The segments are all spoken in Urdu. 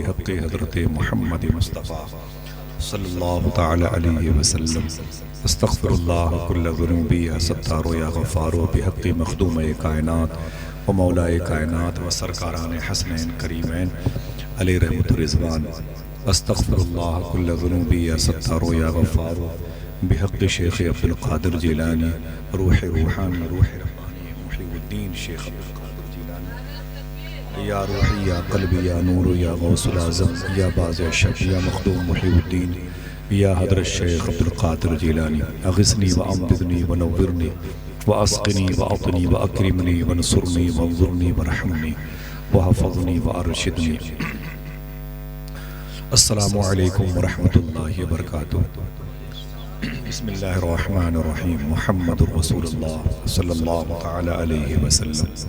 بحق حضرت محمد مصطفیٰ صلی اللہ تعالی علیہ وسلم استغفر اللہ کل ذنوبی یا ستار یا غفار بحق مخدوم کائنات و مولائے کائنات و سرکاران حسنین کریمین علیہ رحمت رضوان استغفر اللہ کل ذنوبی یا ستار یا غفار بحق شیخ عبد القادر جیلانی روح روحانی روح ربانی محی الدین شیخ عبد القادر جیلانی یا روحی یا قلبی یا نور یا غوث العظم یا باز شب یا مخدوم محی الدین یا حضرت شیخ عبد القادر جیلانی اغثنی و امددنی و نورنی و اسقنی و اعطنی و اکرمنی و نصرنی و انظرنی و رحمنی و حفظنی و ارشدنی. السلام علیکم ورحمۃ اللہ وبرکاتہ. بسم اللہ الرحمن الرحیم. محمد رسول اللہ صلی اللہ تعالی علیہ وسلم.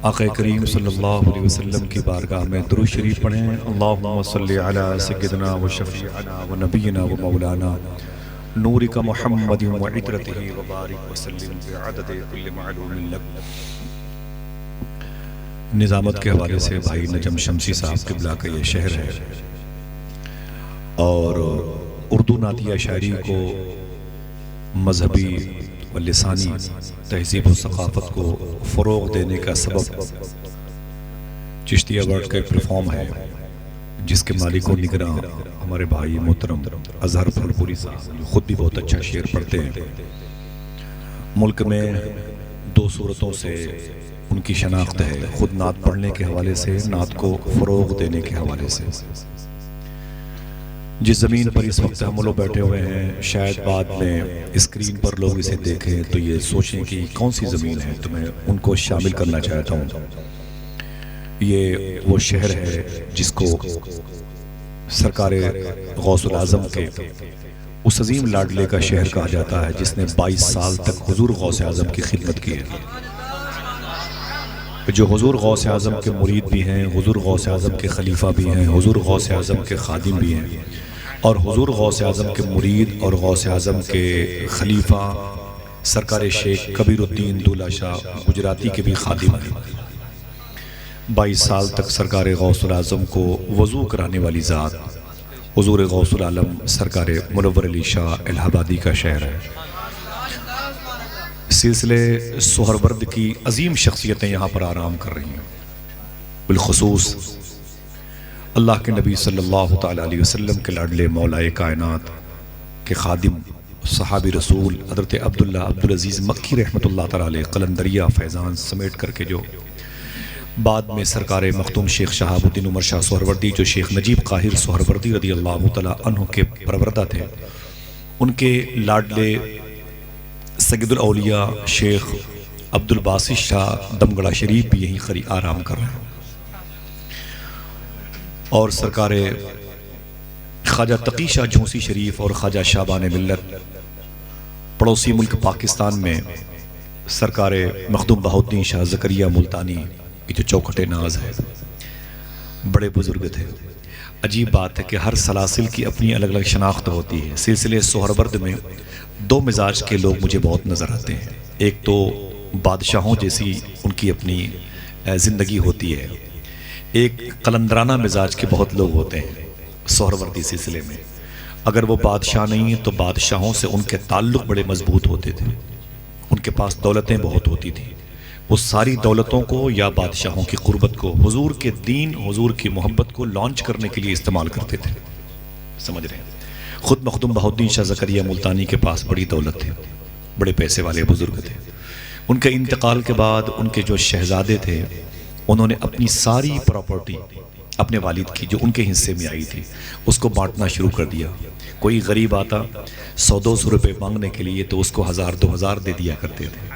آقا کریم صلی اللہ علیہ وسلم کی بارگاہ میں درود شریف پڑھیں. اللہم صلی علی سیدنا و شفیعنا و نبینا و مولانا نورک محمد و عطرتہ و بارک وسلم بعدد کل معلوم لک. نظامت کے حوالے سے بھائی نجم شمسی صاحب قبلہ کا یہ شہر ہے اور اردو نعتیہ شاعری کو مذہبی و لسانی تہذیب و ثقافت کو فروغ دینے کا سبب چشتیہ ورڈ کا ایک پلیٹفارم ہے جس کے مالک و نگراں ہمارے بھائی محترم اظہر پھلپوری صاحب جو خود بھی بہت اچھا شعر پڑھتے ہیں. ملک میں دو صورتوں سے ان کی شناخت ہے، خود نعت پڑھنے کے حوالے سے، نعت کو فروغ دینے کے حوالے سے. جس زمین پر اس وقت ہم لوگ بیٹھے ہوئے ہیں شاید بعد میں اسکرین پر لوگ اسے دیکھیں تو یہ سوچیں کہ کون سی زمین ہے، تو میں ان کو شامل کرنا چاہتا ہوں. یہ وہ شہر ہے جس کو سرکار غوث العظم کے اس عظیم لاڈلے کا شہر کہا جاتا ہے جس نے 22 سال تک حضور غوث اعظم کی خدمت کی ہے. جو حضور غوث اعظم کے مرید بھی ہیں، حضور غوث اعظم کے خلیفہ بھی ہیں، حضور غوث اعظم کے خادم بھی ہیں، اور حضور غوث اعظم کے مرید اور غوث اعظم کے خلیفہ سرکار شیخ کبیر الدین دولہ شاہ گجراتی کے بھی خادم ہیں. 22 سال تک سرکار غوث العظم کو وضو کرانے والی ذات حضور غوث العالم سرکار منور علی شاہ الہ آبادی کا شہر ہے. سلسلے سہرورد کی عظیم شخصیتیں یہاں پر آرام کر رہی ہیں. بالخصوص اللہ کے نبی صلی اللہ تعالی علیہ وسلم کے لاڈلے مولائے کائنات کے خادم صحابی رسول حضرت عبداللہ عبدالعزیز مکی رحمۃ اللہ تعالی علیہ قلندریہ فیضان سمیٹ کر کے جو بعد میں سرکار مختوم شیخ شہاب الدین عمر شاہ سہروردی جو شیخ نجیب قاہر سہروردی رضی اللہ تعالی عنہ کے پروردہ تھے، ان کے لاڈلے سید الاولیاء شیخ عبد الباسط شاہ دمگڑا شریف بھی یہیں آرام کر رہے ہیں. اور سرکار خواجہ تقی شاہ جھونسی شریف اور خواجہ شابان ملت پڑوسی ملک پاکستان میں سرکار مخدوم بہاؤالدین شاہ زکریا ملتانی کی جو چوکھٹ ناز ہے، بڑے بزرگ تھے. عجیب بات ہے کہ ہر سلاسل کی اپنی الگ الگ شناخت ہوتی ہے. سلسلے سہرورد میں دو مزاج کے لوگ مجھے بہت نظر آتے ہیں. ایک تو بادشاہوں جیسی ان کی اپنی زندگی ہوتی ہے، ایک قلندرانہ مزاج کے بہت لوگ ہوتے ہیں سہروردی سلسلے میں. اگر وہ بادشاہ نہیں ہیں تو بادشاہوں سے ان کے تعلق بڑے مضبوط ہوتے تھے، ان کے پاس دولتیں بہت ہوتی تھیں. وہ ساری دولتوں کو یا بادشاہوں کی قربت کو حضور کے دین حضور کی محبت کو لانچ کرنے کے لیے استعمال کرتے تھے. سمجھ رہے ہیں؟ خود مخدوم بہاؤالدین شاہ زکریا ملتانی کے پاس بڑی دولت تھی، بڑے پیسے والے بزرگ تھے. ان کے انتقال کے بعد ان کے جو شہزادے تھے انہوں نے اپنی ساری پراپرٹی اپنے والد کی جو ان کے حصے میں آئی تھی اس کو بانٹنا شروع کر دیا. کوئی غریب آتا 100-200 روپے مانگنے کے لیے تو اس کو 1000-2000 دے دیا کرتے تھے.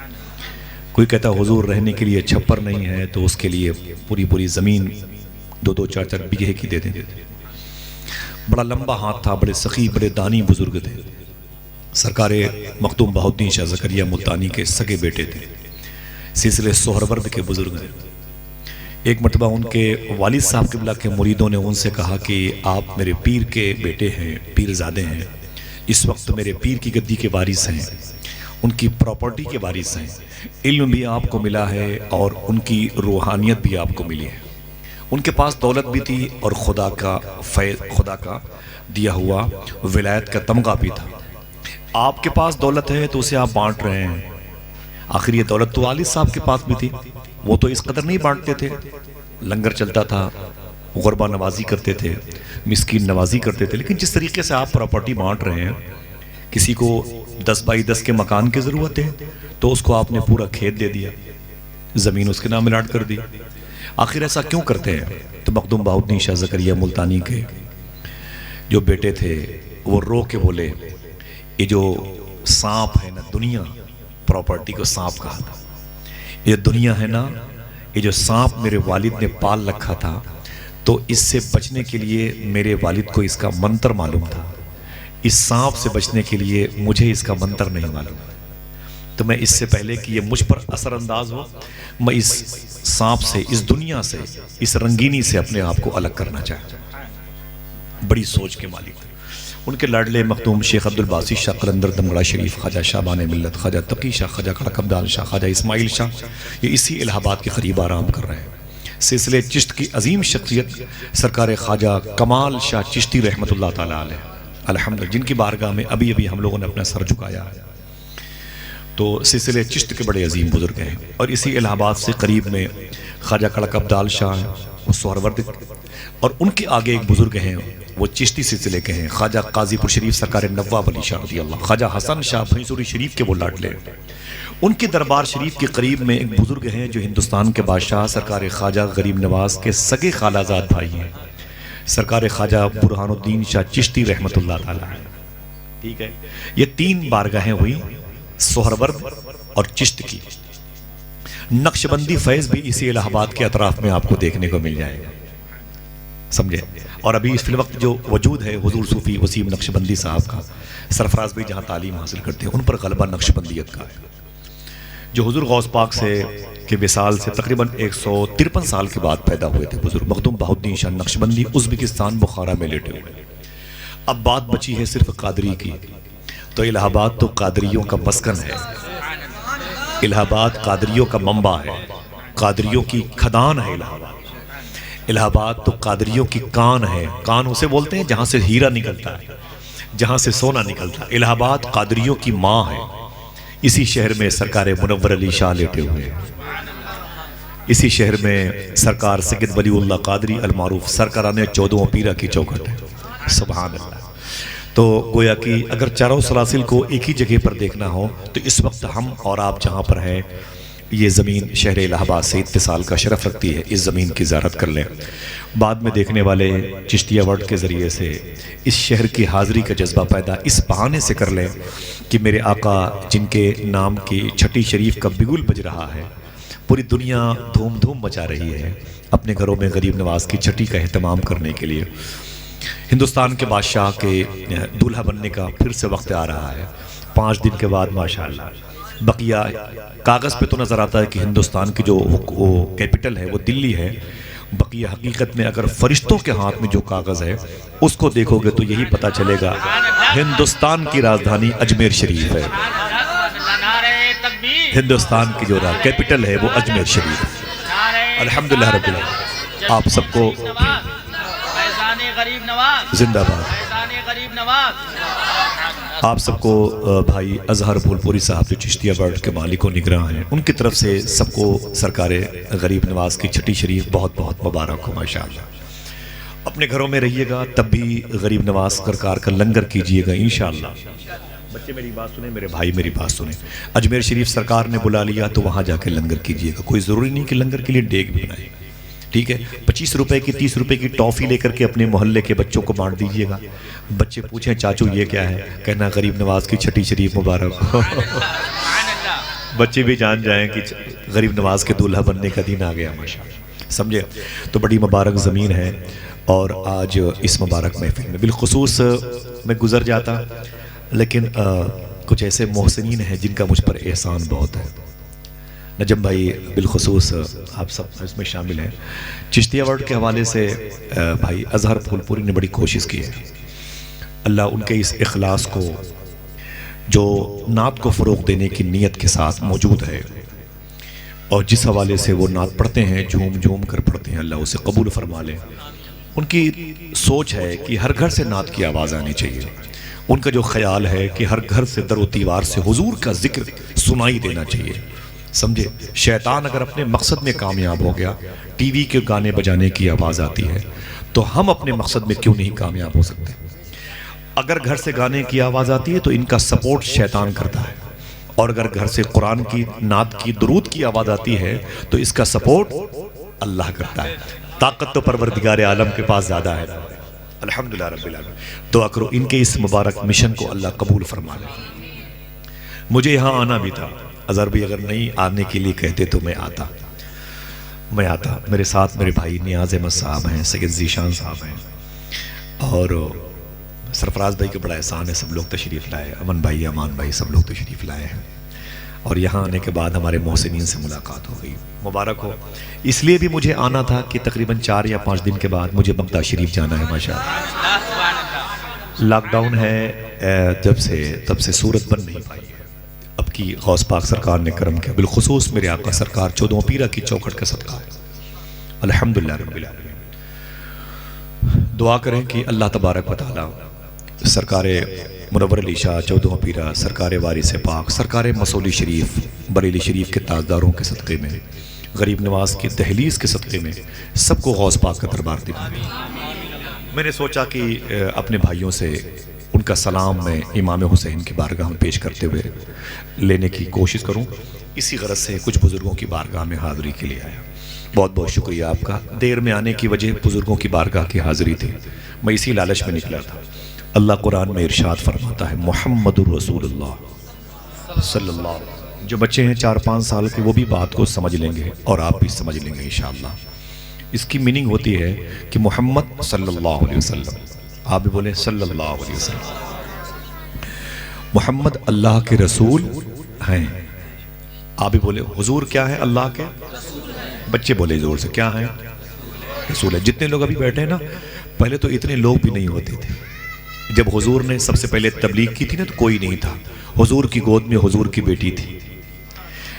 کوئی کہتا حضور رہنے کے لیے چھپر نہیں ہے تو اس کے لیے پوری زمین 2-2 4-4 بیگھے کی دے دیتے تھے. بڑا لمبا ہاتھ تھا، بڑے سخی بڑے دانی بزرگ تھے. سرکار مخدوم بہاؤالدین شاہ زکریا ملتانی کے سگے بیٹے تھے، سلسلے سہرورد کے بزرگ تھے. ایک مرتبہ ان کے والد صاحب قبلہ کے مریدوں نے ان سے کہا کہ آپ میرے پیر کے بیٹے ہیں، پیر زادے ہیں، اس وقت میرے پیر کی گدی کے وارث ہیں، ان کی پراپرٹی کے وارث ہیں، علم بھی آپ کو ملا ہے اور ان کی روحانیت بھی آپ کو ملی ہے. ان کے پاس دولت بھی تھی اور خدا کا دیا ہوا ولایت کا تمغہ بھی تھا۔ آپ کے پاس دولت ہے تو اسے آپ بانٹ رہے ہیں، آخر یہ دولت تو والد صاحب کے پاس بھی تھی، وہ تو اس قدر نہیں بانٹتے تھے، لنگر چلتا تھا، غربہ نوازی کرتے تھے، مسکین نوازی کرتے تھے، لیکن جس طریقے سے آپ پراپرٹی بانٹ رہے ہیں، کسی کو 10 بائی 10 کے مکان کی ضرورت ہے تو اس کو آپ نے پورا کھیت دے دیا، زمین اس کے نام الاٹ کر دی۔ آخر ایسا کیوں کرتے ہیں؟ تو مخدوم بہاؤالدین شاہ زکریا ملتانی کے جو بیٹے تھے وہ رو کے بولے، یہ جو سانپ ہے نا دنیا، پراپرٹی کو سانپ کہا تھا، یہ دنیا ہے نا، یہ جو سانپ میرے والد نے پال رکھا تھا، تو اس سے بچنے کے لیے میرے والد کو اس کا منتر معلوم تھا، اس سانپ سے بچنے کے لیے مجھے اس کا منتر نہیں معلوم، تو میں اس سے پہلے کہ یہ مجھ پر اثر انداز ہو، میں اس سانپ سے، اس دنیا سے، اس رنگینی سے اپنے آپ کو الگ کرنا چاہتا ہوں۔ بڑی سوچ کے مالک تھے۔ ان کے لاڈلے مخدوم شیخ عبدالباسط شاہ قلندر دمگڑا شریف، خواجہ شابان ملت، خواجہ تقی شاہ، خواجہ کڑک عبدال شاہ، خواجہ اسماعیل شاہ، یہ اسی الہ آباد کے قریب آرام کر رہے ہیں۔ سلسلے چشت کی عظیم شخصیت سرکار خواجہ کمال شاہ چشتی رحمت اللہ تعالیٰ علیہ الحمدللہ، جن کی بارگاہ میں ابھی ابھی ہم لوگوں نے اپنا سر جھکایا ہے، تو سلسلے چشت کے بڑے عظیم بزرگ ہیں۔ اور اسی الہ آباد سے قریب میں خواجہ کڑک عبدال شاہ وہ سہرورد، اور ان کے آگے ایک بزرگ ہیں وہ چشتی سلسلے کے ہیں، خواجہ قاضی پور شریف سرکار نواب علی شاہ رضی اللہ، خواجہ حسن شاہ بھینسوری شریف کے وہ لاڈلے۔ ان کے دربار شریف کے قریب میں ایک بزرگ ہیں جو ہندوستان کے بادشاہ سرکار خواجہ غریب نواز کے سگے خالہ زاد بھائی ہیں، سرکار خواجہ برہان الدین شاہ چشتی رحمت اللہ تعالیٰ۔ ٹھیک ہے، یہ 3 بارگاہیں ہوئی، سہرورد اور چشت کی۔ نقشبندی فیض بھی اسی الہ آباد کے اطراف میں آپ کو دیکھنے کو مل جائے گا، سمجھے؟ اور ابھی اس فی الوقت جو وجود ہے حضور صوفی وسیم نقشبندی صاحب کا، سرفراز بھی جہاں تعلیم حاصل کرتے ہیں ان پر غلبہ نقشبندیت کا ہے، جو حضور غوث پاک سے کے وصال سے تقریباً 153 سال کے بعد پیدا ہوئے تھے بزرگ مخدوم بہاؤالدین شاہ نقشبندی، ازبکستان بخارا میں لیٹے ہوئے۔ اب بات بچی ہے صرف قادری کی، تو الہ آباد تو قادریوں کا مسکن ہے، الہ آباد قادریوں کا منبع ہے، قادریوں کی کھدان ہے الہ آباد۔ الہ آباد تو قادریوں کی کان ہے، کان اسے بولتے ہیں جہاں سے ہیرا نکلتا ہے، جہاں سے سونا نکلتا ہے۔ الہ آباد قادریوں کی ماں ہے، اسی شہر میں سرکار منور علی شاہ لیٹے ہوئے ہیں، اسی شہر میں سرکار سید ولی اللہ قادری المعروف سرکارانِ 14 پیرہ کی چوکھٹ ہے، سبحان اللہ۔ تو گویا کہ اگر چاروں سلاسل کو ایک ہی جگہ پر دیکھنا ہو تو اس وقت ہم اور آپ جہاں پر ہیں، یہ زمین شہر الہ آباد سے اتصال کا شرف رکھتی ہے، اس زمین کی زیارت کر لیں۔ بعد میں دیکھنے والے چشتیہ ورڈ کے ذریعے سے اس شہر کی حاضری کا جذبہ پیدا اس بہانے سے کر لیں کہ میرے آقا جن کے نام کی چھٹی شریف کا بگل بج رہا ہے، پوری دنیا دھوم دھوم مچا رہی ہے اپنے گھروں میں غریب نواز کی چھٹی کا اہتمام کرنے کے لیے۔ ہندوستان کے بادشاہ کے دولہا بننے کا پھر سے وقت آ رہا ہے، 5 دن کے بعد ماشاءاللہ۔ بقیہ کاغذ پہ تو نظر آتا ہے کہ ہندوستان کی جو کیپٹل ہے وہ دلی ہے، بقیہ حقیقت میں اگر فرشتوں کے ہاتھ میں جو کاغذ ہے اس کو دیکھو گے تو یہی پتہ چلے گا ہندوستان کی راجدھانی اجمیر شریف ہے، ہندوستان کی جو کیپٹل ہے وہ اجمیر شریف ہے۔ الحمدللہ رب العالمین، آپ سب کو زندہ باد، آپ سب کو بھائی اظہر پھول پوری صاحب جو چشتیہ ورڈ کے مالک و نگراں ہیں ان کی طرف سے سب کو سرکار غریب نواز کی چھٹی شریف بہت بہت مبارک ہو ماشاءاللہ۔ اپنے گھروں میں رہیے گا تب بھی غریب نواز سرکار کا لنگر کیجئے گا انشاءاللہ۔ بچے میری بات سنیں، میرے بھائی میری بات سنیں، اجمیر شریف سرکار نے بلا لیا تو وہاں جا کے لنگر کیجئے گا، کوئی ضروری نہیں کہ لنگر کے لیے ڈیگ بھی بنائے، ٹھیک ہے؟ 25 روپے کی 30 روپے کی ٹافی لے کر کے اپنے محلے کے بچوں کو بانٹ دیجئے گا۔ بچے پوچھیں چاچو یہ کیا ہے، کہنا غریب نواز کی چھٹی شریف مبارک ہو۔ بچے بھی جان جائیں کہ غریب نواز کے دولہا بننے کا دن آ گیا ماشاءاللہ، سمجھے؟ تو بڑی مبارک زمین ہے، اور آج اس مبارک محفل میں بالخصوص میں گزر جاتا لیکن کچھ ایسے محسنین ہیں جن کا مجھ پر احسان بہت ہے۔ نجم بھائی بالخصوص آپ سب اس میں شامل ہیں، چشتیہ ورڈ کے حوالے سے بھائی اظہر پھول پوری نے بڑی کوشش کی ہے، اللہ ان کے اس اخلاص کو جو نعت کو فروغ دینے کی نیت کے ساتھ موجود ہے، اور جس حوالے سے وہ نعت پڑھتے ہیں جھوم جھوم کر پڑھتے ہیں، اللہ اسے قبول فرما لے۔ ان کی سوچ ہے کہ ہر گھر سے نعت کی آواز آنی چاہیے، ان کا جو خیال ہے کہ ہر گھر سے در و دیوار سے حضور کا ذکر سنائی دینا چاہیے، سمجھے؟ شیطان اگر اپنے مقصد میں کامیاب ہو گیا، ٹی وی کے گانے بجانے کی آواز آتی ہے، تو ہم اپنے مقصد میں کیوں نہیں کامیاب ہو سکتے؟ اگر گھر سے گانے کی آواز آتی ہے تو ان کا سپورٹ شیطان کرتا ہے، اور اگر گھر سے قرآن کی نعت کی درود کی آواز آتی ہے تو اس کا سپورٹ اللہ کرتا ہے۔ طاقت تو پروردگار عالم کے پاس زیادہ ہے، الحمدللہ رب العالمین۔ دعا کرو ان کے اس مبارک مشن کو اللہ قبول فرما لے۔ مجھے یہاں آنا بھی تھا، اظہر بھی اگر نہیں آنے کے لیے کہتے تو میں آتا۔ میرے ساتھ میرے بھائی نیاز احمد صاحب ہیں، سید ذیشان صاحب ہیں، اور سرفراز بھائی کے بڑا احسان ہے، سب لوگ تشریف لائے، امن بھائی، امان بھائی، سب لوگ تشریف لائے ہیں، اور یہاں آنے کے بعد ہمارے محسنین سے ملاقات ہو گئی، مبارک ہو۔ اس لیے بھی مجھے آنا تھا کہ تقریباً 4 یا 5 دن کے بعد مجھے بغداد شریف جانا ہے ماشاءاللہ۔ لاک ڈاؤن ہے تب سے صورت بن نہیں پائی ہے، اب کی غوث پاک سرکار نے کرم کیا، بالخصوص میرے آقا سرکار 14 پیرہ کی چوکھٹ کا صدقہ ہے، الحمدللہ رب العالمین۔ دعا کریں کہ اللہ تبارک و تعالی سرکار منور علی شاہ 14 پیرہ، سرکار وارث پاک، سرکار مسولی شریف بریلی شریف کے تاجداروں کے صدقے میں، غریب نواز کی دہلیز کے صدقے میں سب کو غوث پاک کا دربار دکھائے۔ میں نے سوچا کہ اپنے بھائیوں سے ان کا سلام میں امام حسین کی بارگاہ میں پیش کرتے ہوئے لینے کی کوشش کروں، اسی غرض سے کچھ بزرگوں کی بارگاہ میں حاضری کے لیے آیا۔ بہت بہت شکریہ آپ کا، دیر میں آنے کی وجہ بزرگوں کی بارگاہ کی حاضری تھی، میں اسی لالچ میں نکلا تھا۔ اللہ قرآن میں ارشاد فرماتا ہے محمد الرسول اللہ صلی اللہ علیہ وسلم۔ جو بچے ہیں 4-5 سال کے وہ بھی بات کو سمجھ لیں گے اور آپ بھی سمجھ لیں گے انشاءاللہ۔ اس کی میننگ ہوتی ہے کہ محمد صلی اللہ علیہ وسلم، آپ بھی بولیں صلی اللہ علیہ وسلم، محمد اللہ کے رسول ہیں۔ آپ بھی بولیں حضور کیا ہے؟ اللہ کے بچے بولے زور سے، کیا ہیں؟ رسول ہے۔ جتنے لوگ ابھی بیٹھے ہیں نا، پہلے تو اتنے لوگ بھی نہیں ہوتے تھے، جب حضور نے سب سے پہلے تبلیغ کی تھی نا تو کوئی نہیں تھا، حضور کی گود میں حضور کی بیٹی تھی،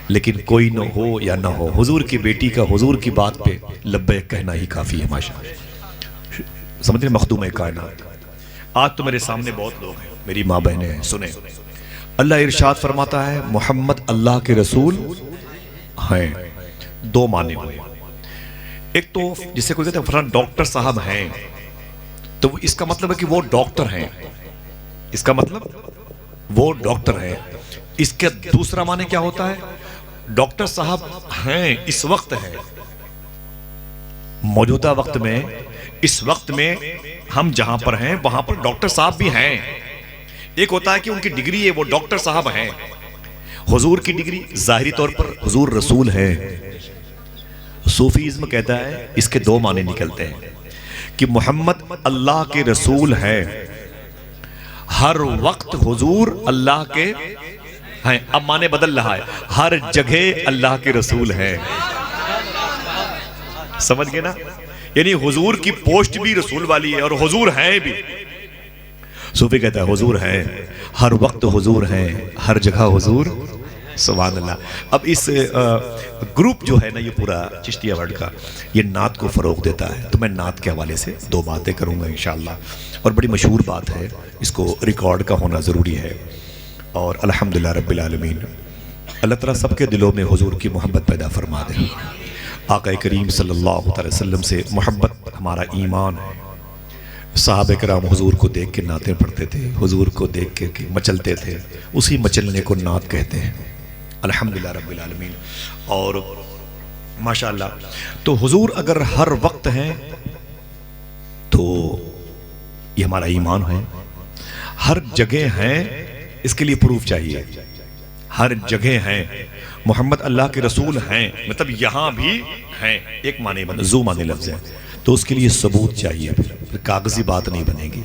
لیکن کوئی نہ ہو یا نہ ہو، حضور کی بیٹی کا حضور کی بات پہ لبیک کہنا ہی کافی ہے ماشاءاللہ۔ سمجھ رہے مخدوم کائنات، آج تو میرے سامنے بہت لوگ ہیں، میری ماں بہنیں ہیں، سنیں۔ اللہ ارشاد فرماتا ہے محمد اللہ کے رسول ہیں، 2 معنی ہوئے۔ ایک تو جسے کوئی کہتے ہیں فلاں ڈاکٹر صاحب ہیں، تو اس کا مطلب ہے کہ وہ ڈاکٹر ہیں، اس کا مطلب وہ ڈاکٹر ہیں۔ اس کے دوسرا معنی کیا ہوتا ہے؟ ڈاکٹر صاحب ہیں، اس وقت ہیں، موجودہ وقت میں، اس وقت میں ہم جہاں پر ہیں وہاں پر ڈاکٹر صاحب بھی ہیں۔ ایک ہوتا ہے کہ ان کی ڈگری ہے، وہ ڈاکٹر صاحب ہیں۔ حضور کی ڈگری ظاہری طور پر حضور رسول ہے۔ صوفیزم کہتا ہے اس کے 2 معنی نکلتے ہیں کہ محمد اللہ کے رسول ہے، ہر وقت حضور اللہ کے ہیں، اب معنی بدل رہا ہے، ہر جگہ اللہ کے رسول ہیں۔ سمجھ گئے نا؟ یعنی حضور کی پوسٹ بھی رسول والی ہے اور حضور ہیں بھی۔ صوفی کہتا ہے حضور ہیں، ہر وقت حضور ہیں، ہر جگہ حضور، سبحان اللہ۔ اب اس گروپ جو ہے نا یہ پورا چشتیہ ورڈ کا، یہ نعت کو فروغ دیتا ہے، تو میں نعت کے حوالے سے 2 باتیں کروں گا انشاءاللہ، اور بڑی مشہور بات ہے، اس کو ریکارڈ کا ہونا ضروری ہے، اور الحمدللہ رب العالمین اللہ تعالیٰ سب کے دلوں میں حضور کی محبت پیدا فرما دے۔ آقا کریم صلی اللہ علیہ وسلم سے محبت ہمارا ایمان ہے۔ صحابہ کرام حضور کو دیکھ کے نعتیں پڑھتے تھے، حضور کو دیکھ کے مچلتے تھے، اسی مچلنے کو نعت کہتے ہیں، الحمدللہ رب العالمین۔ اور ماشاءاللہ تو حضور اگر ہر وقت ہیں تو یہ ہمارا ایمان ہے، ہر جگہ ہیں، اس کے لیے پروف چاہیے، ہر جگہ ہیں، محمد اللہ کے رسول ہیں، مطلب یہاں بھی ہیں، ایک معنی زو معنی لفظ ہے، تو اس کے لیے ثبوت چاہیے، پھر کاغذی بات نہیں بنے گی،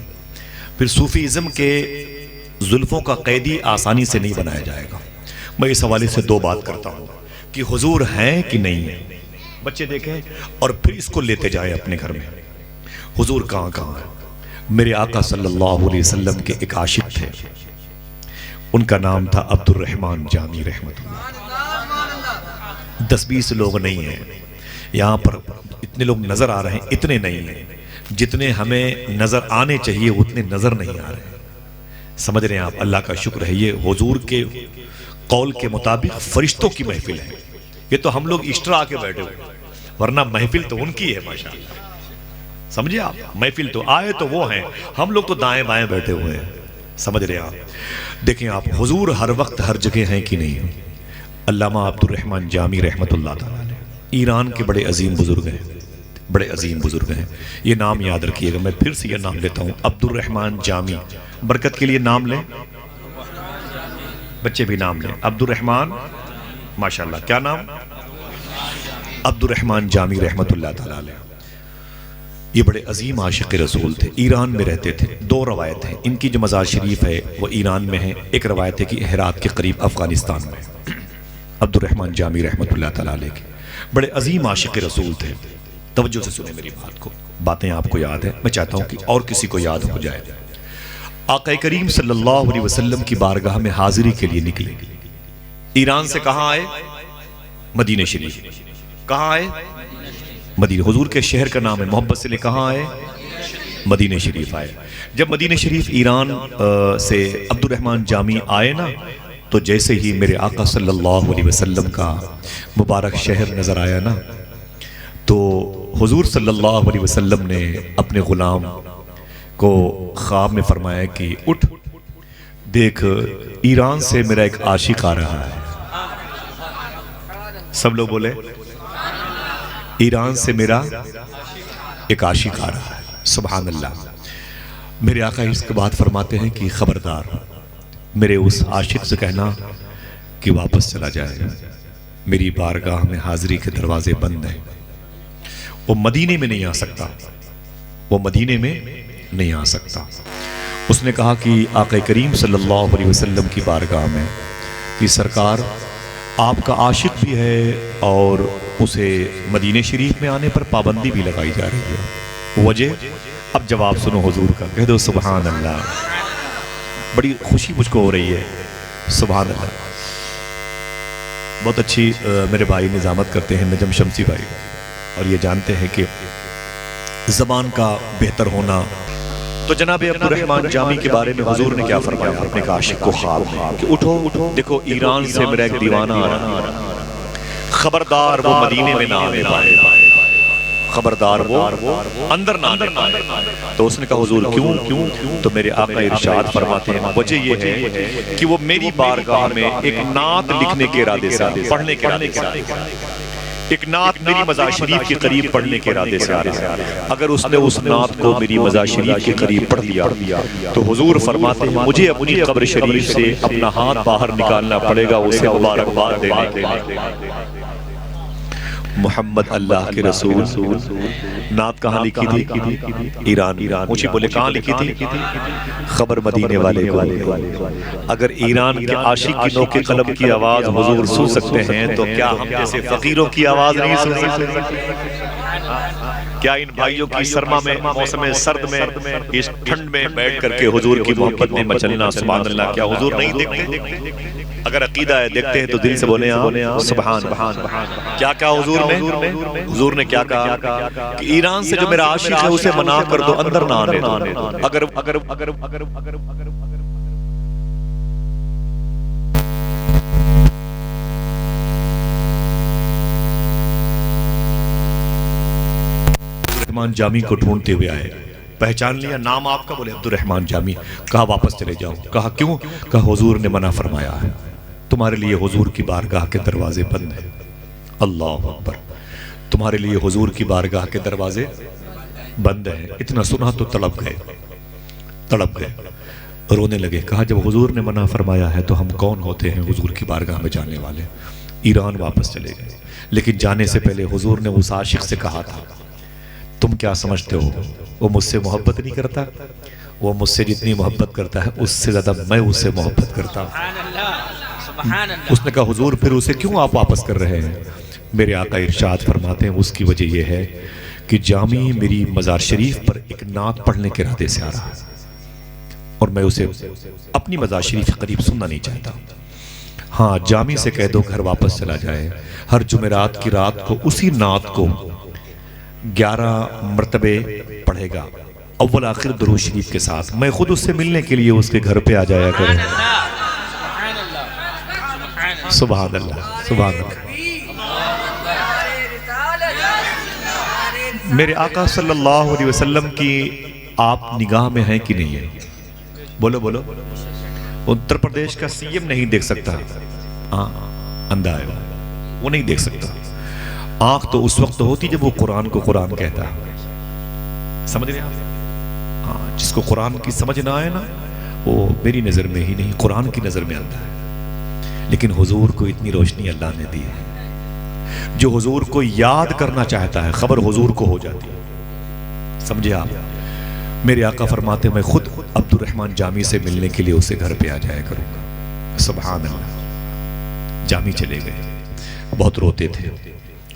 پھر صوفیزم کے زلفوں کا قیدی آسانی سے نہیں بنایا جائے گا۔ میں اس حوالے سے 2 بات کرتا ہوں کہ حضور ہیں کہ نہیں ہیں، بچے دیکھیں اور پھر اس کو لیتے جائیں اپنے گھر میں، حضور کہاں کہاں ہے۔ میرے آقا صلی اللہ علیہ وسلم کے ایک عاشق تھے، ان کا نام تھا عبد الرحمن جامی رحمت اللہ۔ 10-20 لوگ نہیں ہیں یہاں پر، اتنے لوگ نظر آ رہے ہیں، اتنے نہیں ہیں جتنے ہمیں نظر آنے چاہیے، اتنے نظر نہیں آ رہے ہیں۔ سمجھ رہے ہیں آپ؟ اللہ کا شکر ہے، یہ حضور کے قول کے مطابق فرشتوں کی محفل ہے، یہ تو ہم لوگ ایکسٹرا آ کے بیٹھے ہوئے، ورنہ محفل تو ان کی ہے ماشاءاللہ۔ سمجھے آپ؟ محفل تو آئے تو وہ ہیں، ہم لوگ تو دائیں بائیں بیٹھے ہوئے ہیں۔ سمجھ رہے ہیں آپ؟ دیکھیں آپ، حضور ہر وقت ہر جگہ ہیں کہ نہیں؟ علامہ عبد الرحمن جامی رحمۃ اللہ تعالیٰ علیہ ایران کے بڑے عظیم بزرگ ہیں، بڑے عظیم بزرگ ہیں، یہ نام یاد رکھیے گا۔ میں پھر سے یہ نام لیتا ہوں، عبد الرحمن جامی، برکت کے لیے نام لیں، بچے بھی نام لیں، عبد الرحمن، ماشاءاللہ کیا نام؟ عبد الرحمن جامی رحمۃ اللہ تعالیٰ علیہ۔ یہ بڑے عظیم عاشق رسول تھے، ایران میں رہتے تھے۔ 2 روایت ہیں ان کی، جو مزار شریف ہے وہ ایران میں ہے، ایک روایت ہے کہ ہرات کے قریب افغانستان میں۔ عبد الرحمن جامی رحمۃ اللہ تعالیٰ علیہ کے بڑے عظیم عاشق رسول تھے۔ توجہ سے سنیں میری بات کو، باتیں آپ کو یاد ہیں، میں چاہتا ہوں کہ اور کسی کو یاد ہو جائے۔ آقا کریم صلی اللہ علیہ وسلم کی بارگاہ میں حاضری کے لیے نکلے، ایران سے کہاں آئے؟ مدینہ شریف۔ کہاں آئے؟ مدینہ، حضور کے شہر کا نام ہے، محبت سے لے کہاں آئے؟ مدینہ شریف آئے۔ جب مدینہ شریف ایران سے عبد الرحمن جامی آئے نا، تو جیسے ہی میرے آقا صلی اللہ علیہ وسلم کا مبارک شہر نظر آیا نا، تو حضور صلی اللہ علیہ وسلم نے اپنے غلام کو خواب میں فرمایا کہ اٹھ دیکھ، ایران سے میرا ایک عاشق آ رہا ہے۔ سب لوگ بولے، ایران سے میرا ایک عاشق آ رہا ہے۔ سبحان اللہ۔ میرے آقا اس کے بعد فرماتے ہیں کہ خبردار، میرے اس عاشق سے کہنا کہ واپس چلا جائے، میری بارگاہ میں حاضری کے دروازے بند ہیں، وہ مدینے میں نہیں آ سکتا، وہ مدینے میں نہیں آ سکتا۔ اس نے کہا کہ آقا کریم صلی اللہ علیہ وسلم کی بارگاہ میں کہ سرکار آپ کا عاشق بھی ہے اور اسے مدینہ شریف میں آنے پر پابندی بھی لگائی جا رہی ہے، وجہ؟ اب جواب سنو حضور کا، کہہ دو سبحان اللہ۔ بڑی خوشی مجھ کو ہو رہی ہے، سبحان اللہ۔ بہت اچھی میرے بھائی نظامت کرتے ہیں، نجم شمسی بھائی، اور یہ جانتے ہیں کہ زبان کا بہتر ہونا۔ تو جناب عبد الرحمن جامی کے بارے میں حضور نے کیا فرمایا؟ اپنے عاشق کو خواب میں کہ اٹھو دیکھو، ایران سے میرا ایک دیوانہ آ رہا ہے، خبردار وہ مدینے میں نہ آنے پائے، خبردار وہ اندر نہ آنے پائے۔ تو اس نے کہا حضور کیوں؟ تو میرے آقا ارشاد فرماتے ہیں وجہ یہ ہے کہ وہ میری بارگاہ میں ایک نعت لکھنے کے ارادے سے، پڑھنے کے ارادے سے، ایک نعت میری مزار شریف کے قریب پڑھنے کے ارادے سے آ رہا ہے۔ اگر اس نے اس نعت کو میری مزار شریف کے قریب پڑھ لیا تو حضور فرماتے ہیں مجھے اپنی قبر شریف سے اپنا ہاتھ باہر نکالنا پڑے گا اسے مبارکباد دینے کے لیے۔ محمد اللہ کے رسول نعت کہاں لکھی تھی؟ ایران۔ مجھے بولے کہاں لکھی تھی؟ خبر مدینے والے کو۔ اگر ایران کے عاشق کی نوک قلم کی آواز حضور سن سکتے ہیں تو کیا ہم جیسے فقیروں کی آواز نہیں سن سکتے؟ کیا ان بھائیوں کی سرما میں، موسم سرد میں، اس ٹھنڈ میں بیٹھ کر کے حضور کی محبت میں مچلنا، سبحان اللہ، کیا حضور نہیں دیکھتے؟ اگر عقیدہ ہے دیکھتے ہیں تو دل سے بولیں سبحان۔ کیا کہا حضور نے کیا کہا کہ ایران سے جو میرا عاشق ہے اسے منع کر دو، اندر نہ آنے دو۔ اگر عبد الرحمن جامی کو ڈھونڈتے ہوئے آئے، پہچان لیا نام آپ کا، بولے عبد الرحمن جامی۔ کہا واپس چلے جاؤ۔ کہا کیوں؟ کہا حضور نے منع فرمایا ہے، تمہارے لیے حضور کی بارگاہ کے دروازے بند ہیں۔ اللہ اکبر، تمہارے لیے حضور کی بارگاہ کے دروازے بند ہیں۔ اتنا سنا تو تڑپ گئے، رونے لگے۔ کہا جب حضور نے منع فرمایا ہے تو ہم کون ہوتے ہیں حضور کی بارگاہ میں جانے والے؟ ایران واپس چلے گئے، لیکن جانے سے پہلے حضور نے اس عاشق سے کہا تھا تم کیا سمجھتے ہو وہ مجھ سے محبت نہیں کرتا؟ وہ مجھ سے جتنی محبت کرتا ہے اس سے زیادہ میں اس سے محبت کرتا ہوں۔ اس نے کہا حضور پھر اسے کیوں آپ واپس کر رہے ہیں؟ میرے آقا ارشاد فرماتے ہیں اس کی وجہ یہ ہے کہ جامی میری مزار شریف پر ایک نعت پڑھنے کے ارادے سے آ رہا ہے اور میں اسے اپنی مزار شریف کے قریب سننا نہیں چاہتا۔ ہاں جامی سے کہہ دو گھر واپس چلا جائے، ہر جمعرات کی رات کو اسی نعت کو 11 مرتبے پڑھے گا اول آخر درود شریف کے ساتھ. میں خود اس سے ملنے کے لیے اس کے گھر پہ آ جایا کروں. سبحان اللہ سبحان اللہ. میرے آقا صلی اللہ علیہ وسلم کی آپ نگاہ میں ہیں کہ نہیں ہے؟ بولو بولو. اتر پردیش کا سی ایم نہیں دیکھ سکتا, اندھا ہے وہ نہیں دیکھ سکتا. آنکھ تو اس وقت ہوتی جب وہ قرآن کو قرآن کہتا ہے. سمجھ رہے ہیں؟ ہاں, جس کو قرآن کی سمجھ نہ آئے نا وہ میری نظر میں ہی نہیں قرآن کی نظر میں اندھا ہے. لیکن حضور کو اتنی روشنی اللہ نے دی ہے. جو حضور کو یاد کرنا چاہتا ہے خبر حضور کو ہو جاتی ہے. سمجھے آپ؟ میرے آقا فرماتے میں خود عبد الرحمن جامی سے ملنے کے لیے اسے گھر پہ آ جایا کروں گا. سبحان اللہ. جامی چلے گئے, بہت روتے تھے.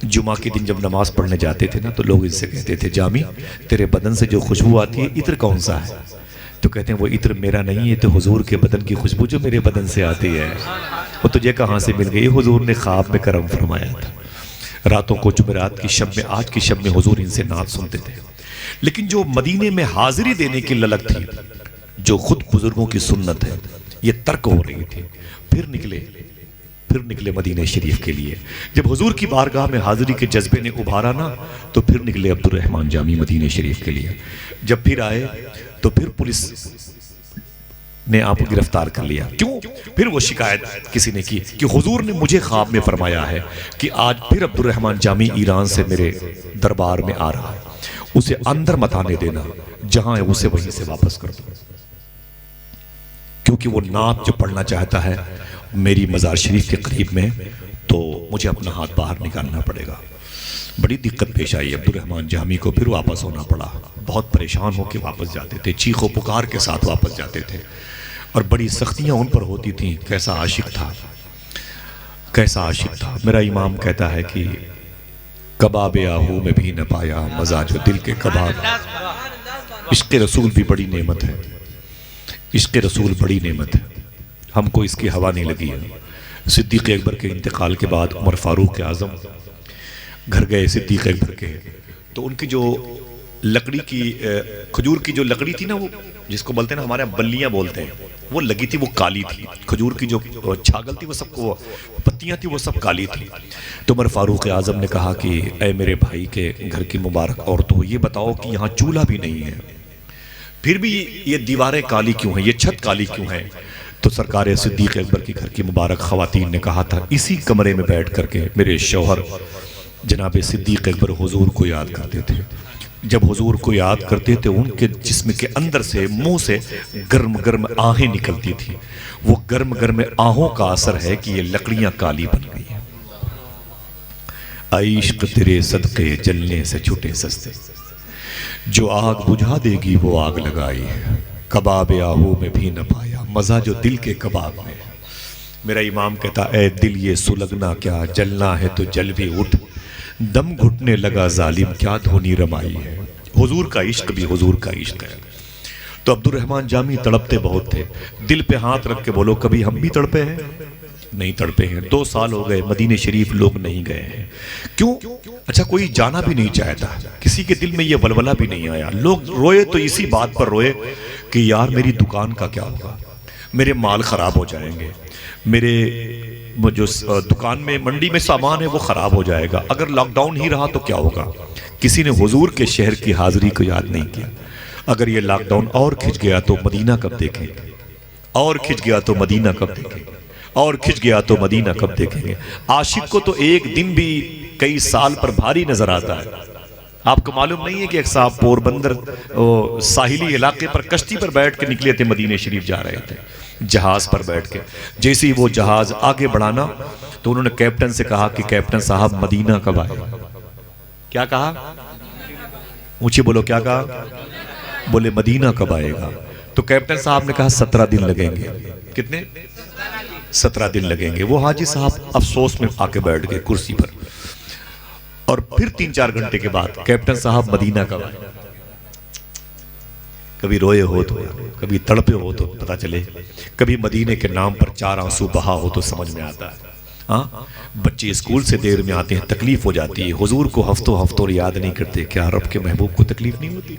جمعہ کے دن جب نماز پڑھنے جاتے تھے نا تو لوگ ان سے کہتے تھے جامی تیرے بدن سے جو خوشبو آتی ہے عطر کون سا ہے؟ تو کہتے ہیں وہ عطر میرا نہیں ہے, تو حضور کے بدن کی خوشبو جو میرے بدن سے آتی ہے. وہ تجھے کہاں سے مل گئی؟ حضور نے خواب میں کرم فرمایا تھا. راتوں کو جمعرات کی شب میں, آج کی شب میں حضور ان سے نعت سنتے تھے. لیکن جو مدینے میں حاضری دینے کی للک تھی, جو خود بزرگوں کی سنت ہے, یہ ترک ہو رہی تھی. پھر نکلے مدینہ شریف کے لیے. جب حضور کی بارگاہ میں حاضری کے جذبے نے ابھارا نا تو پھر نکلے عبد الرحمن جامی مدینہ شریف کے لیے. جب پھر آئے تو پھر پولیس نے آپ کو گرفتار کر لیا. کیوں؟ پھر وہ شکایت کسی نے کی کہ حضور نے مجھے خواب میں فرمایا ہے کہ آج پھر عبد الرحمن جامی ایران سے میرے دربار میں آ رہا ہے, اسے اندر مت آنے دینا, جہاں ہے اسے وہیں سے واپس کر دو. کیونکہ وہ نعت جو پڑھنا چاہتا ہے میری مزار شریف کے قریب میں, تو مجھے اپنا ہاتھ باہر نکالنا پڑے گا. بڑی دقت پیش آئی عبد الرحمن جامی کو. پھر واپس ہونا پڑا. بہت پریشان ہو کے واپس جاتے تھے, چیخ و پکار کے ساتھ واپس جاتے تھے, اور بڑی سختیاں ان پر ہوتی تھیں. کیسا عاشق تھا, کیسا عاشق تھا. میرا امام کہتا ہے کہ کباب آہو میں بھی نہ پایا مزہ جو دل کے کباب. عشق رسول بھی بڑی نعمت ہے, عشق رسول بڑی نعمت ہے. ہم کو اس کی ہوا نہیں لگی ہے. صدیق اکبر کے انتقال کے بعد عمر فاروق اعظم گھر گئے صدیق اکبر کے, تو ان کی جو لکڑی کی کھجور کی جو لکڑی تھی نا, وہ جس کو بولتے ہیں نا ہمارے یہاں بلیاں بولتے ہیں, وہ لگی تھی, وہ کالی تھی. کھجور کی جو چھاگل تھی وہ سب کو پتیاں تھی وہ سب کالی تھی. تو عمر فاروق اعظم نے کہا کہ اے میرے بھائی کے گھر کی مبارک عورتوں, یہ بتاؤ کہ یہاں چولہا بھی نہیں ہے, پھر بھی یہ دیواریں کالی کیوں ہیں, یہ چھت کالی کیوں ہے؟ تو سرکار صدیق اکبر کی گھر کی مبارک خواتین نے کہا تھا اسی کمرے میں بیٹھ کر کے میرے شوہر جناب صدیق اکبر حضور کو یاد کرتے تھے. جب حضور کو یاد کرتے تھے ان کے جسم کے اندر سے, منہ سے گرم گرم آہیں نکلتی تھی. وہ گرم گرم آہوں کا اثر ہے کہ یہ لکڑیاں کالی بن گئی ہیں. عشق تیرے صدقے جلنے سے چھوٹے سستے, جو آگ بجھا دے گی وہ آگ لگائی ہے. کباب آہو میں بھی نہ پایا مزہ جو دل کے کباب میں. میرا امام کہتا اے دل یہ سلگنا کیا, جلنا ہے تو جل بھی اٹھ, دم گھٹنے لگا ظالم کیا دھونی رمائی ہے. حضور کا عشق بھی حضور کا عشق ہے. تو عبد الرحمن جامی تڑپتے بہت تھے. دل پہ ہاتھ رکھ کے بولو کبھی ہم بھی تڑپے ہیں؟ نہیں تڑپے ہیں. 2 سال ہو گئے مدینہ شریف لوگ نہیں گئے ہیں. کیوں؟ اچھا کوئی جانا بھی نہیں چاہتا, کسی کے دل میں یہ ولولہ بھی نہیں آیا. لوگ روئے تو اسی بات پر روئے کہ یار میری دکان کا کیا ہوگا, میرے مال خراب ہو جائیں گے, میرے جو دکان میں منڈی میں سامان ہے وہ خراب ہو جائے گا, اگر لاک ڈاؤن ہی رہا تو کیا ہوگا. کسی نے حضور کے شہر کی حاضری کو یاد نہیں کیا. اگر یہ لاک ڈاؤن اور کھچ گیا تو مدینہ کب دیکھیں گے, اور کھچ گیا تو مدینہ کب دیکھیں گے, اور کھچ گیا تو مدینہ کب دیکھیں گے. عاشق کو تو ایک دن بھی کئی سال پر بھاری نظر آتا ہے. آپ کو معلوم نہیں ہے کہ ایک صاحب پور بندر ساحلی علاقے پر کشتی پر بیٹھ کے نکلے تھے, مدینہ شریف جا رہے تھے جہاز پر بیٹھ کے. جیسے ہی وہ جہاز آگے بڑھانا تو انہوں نے کیپٹن سے کہا کہ کیپٹن صاحب مدینہ کب آئے گا. کیا کہا؟ اونچی بولو, کیا کہا؟ بولے مدینہ کب آئے گا. تو کیپٹن صاحب نے کہا 17 دن لگیں گے. کتنے؟ 17 دن لگیں گے. وہ حاجی صاحب افسوس میں آ کے بیٹھ گئے کرسی پر. اور پھر 3-4 گھنٹے کے بعد کیپٹن صاحب مدینہ کب آئے. کبھی روئے ہو تو, کبھی تڑپے ہو تو پتہ چلے, کبھی مدینے کے نام پر 4 آنسو بہا ہو تو سمجھ میں آتا ہے. بچے اسکول سے دیر میں آتے ہیں، تکلیف ہو جاتی ہے، حضور کو ہفتوں یاد نہیں کرتے، کیا رب کے محبوب کو تکلیف نہیں ہوتی؟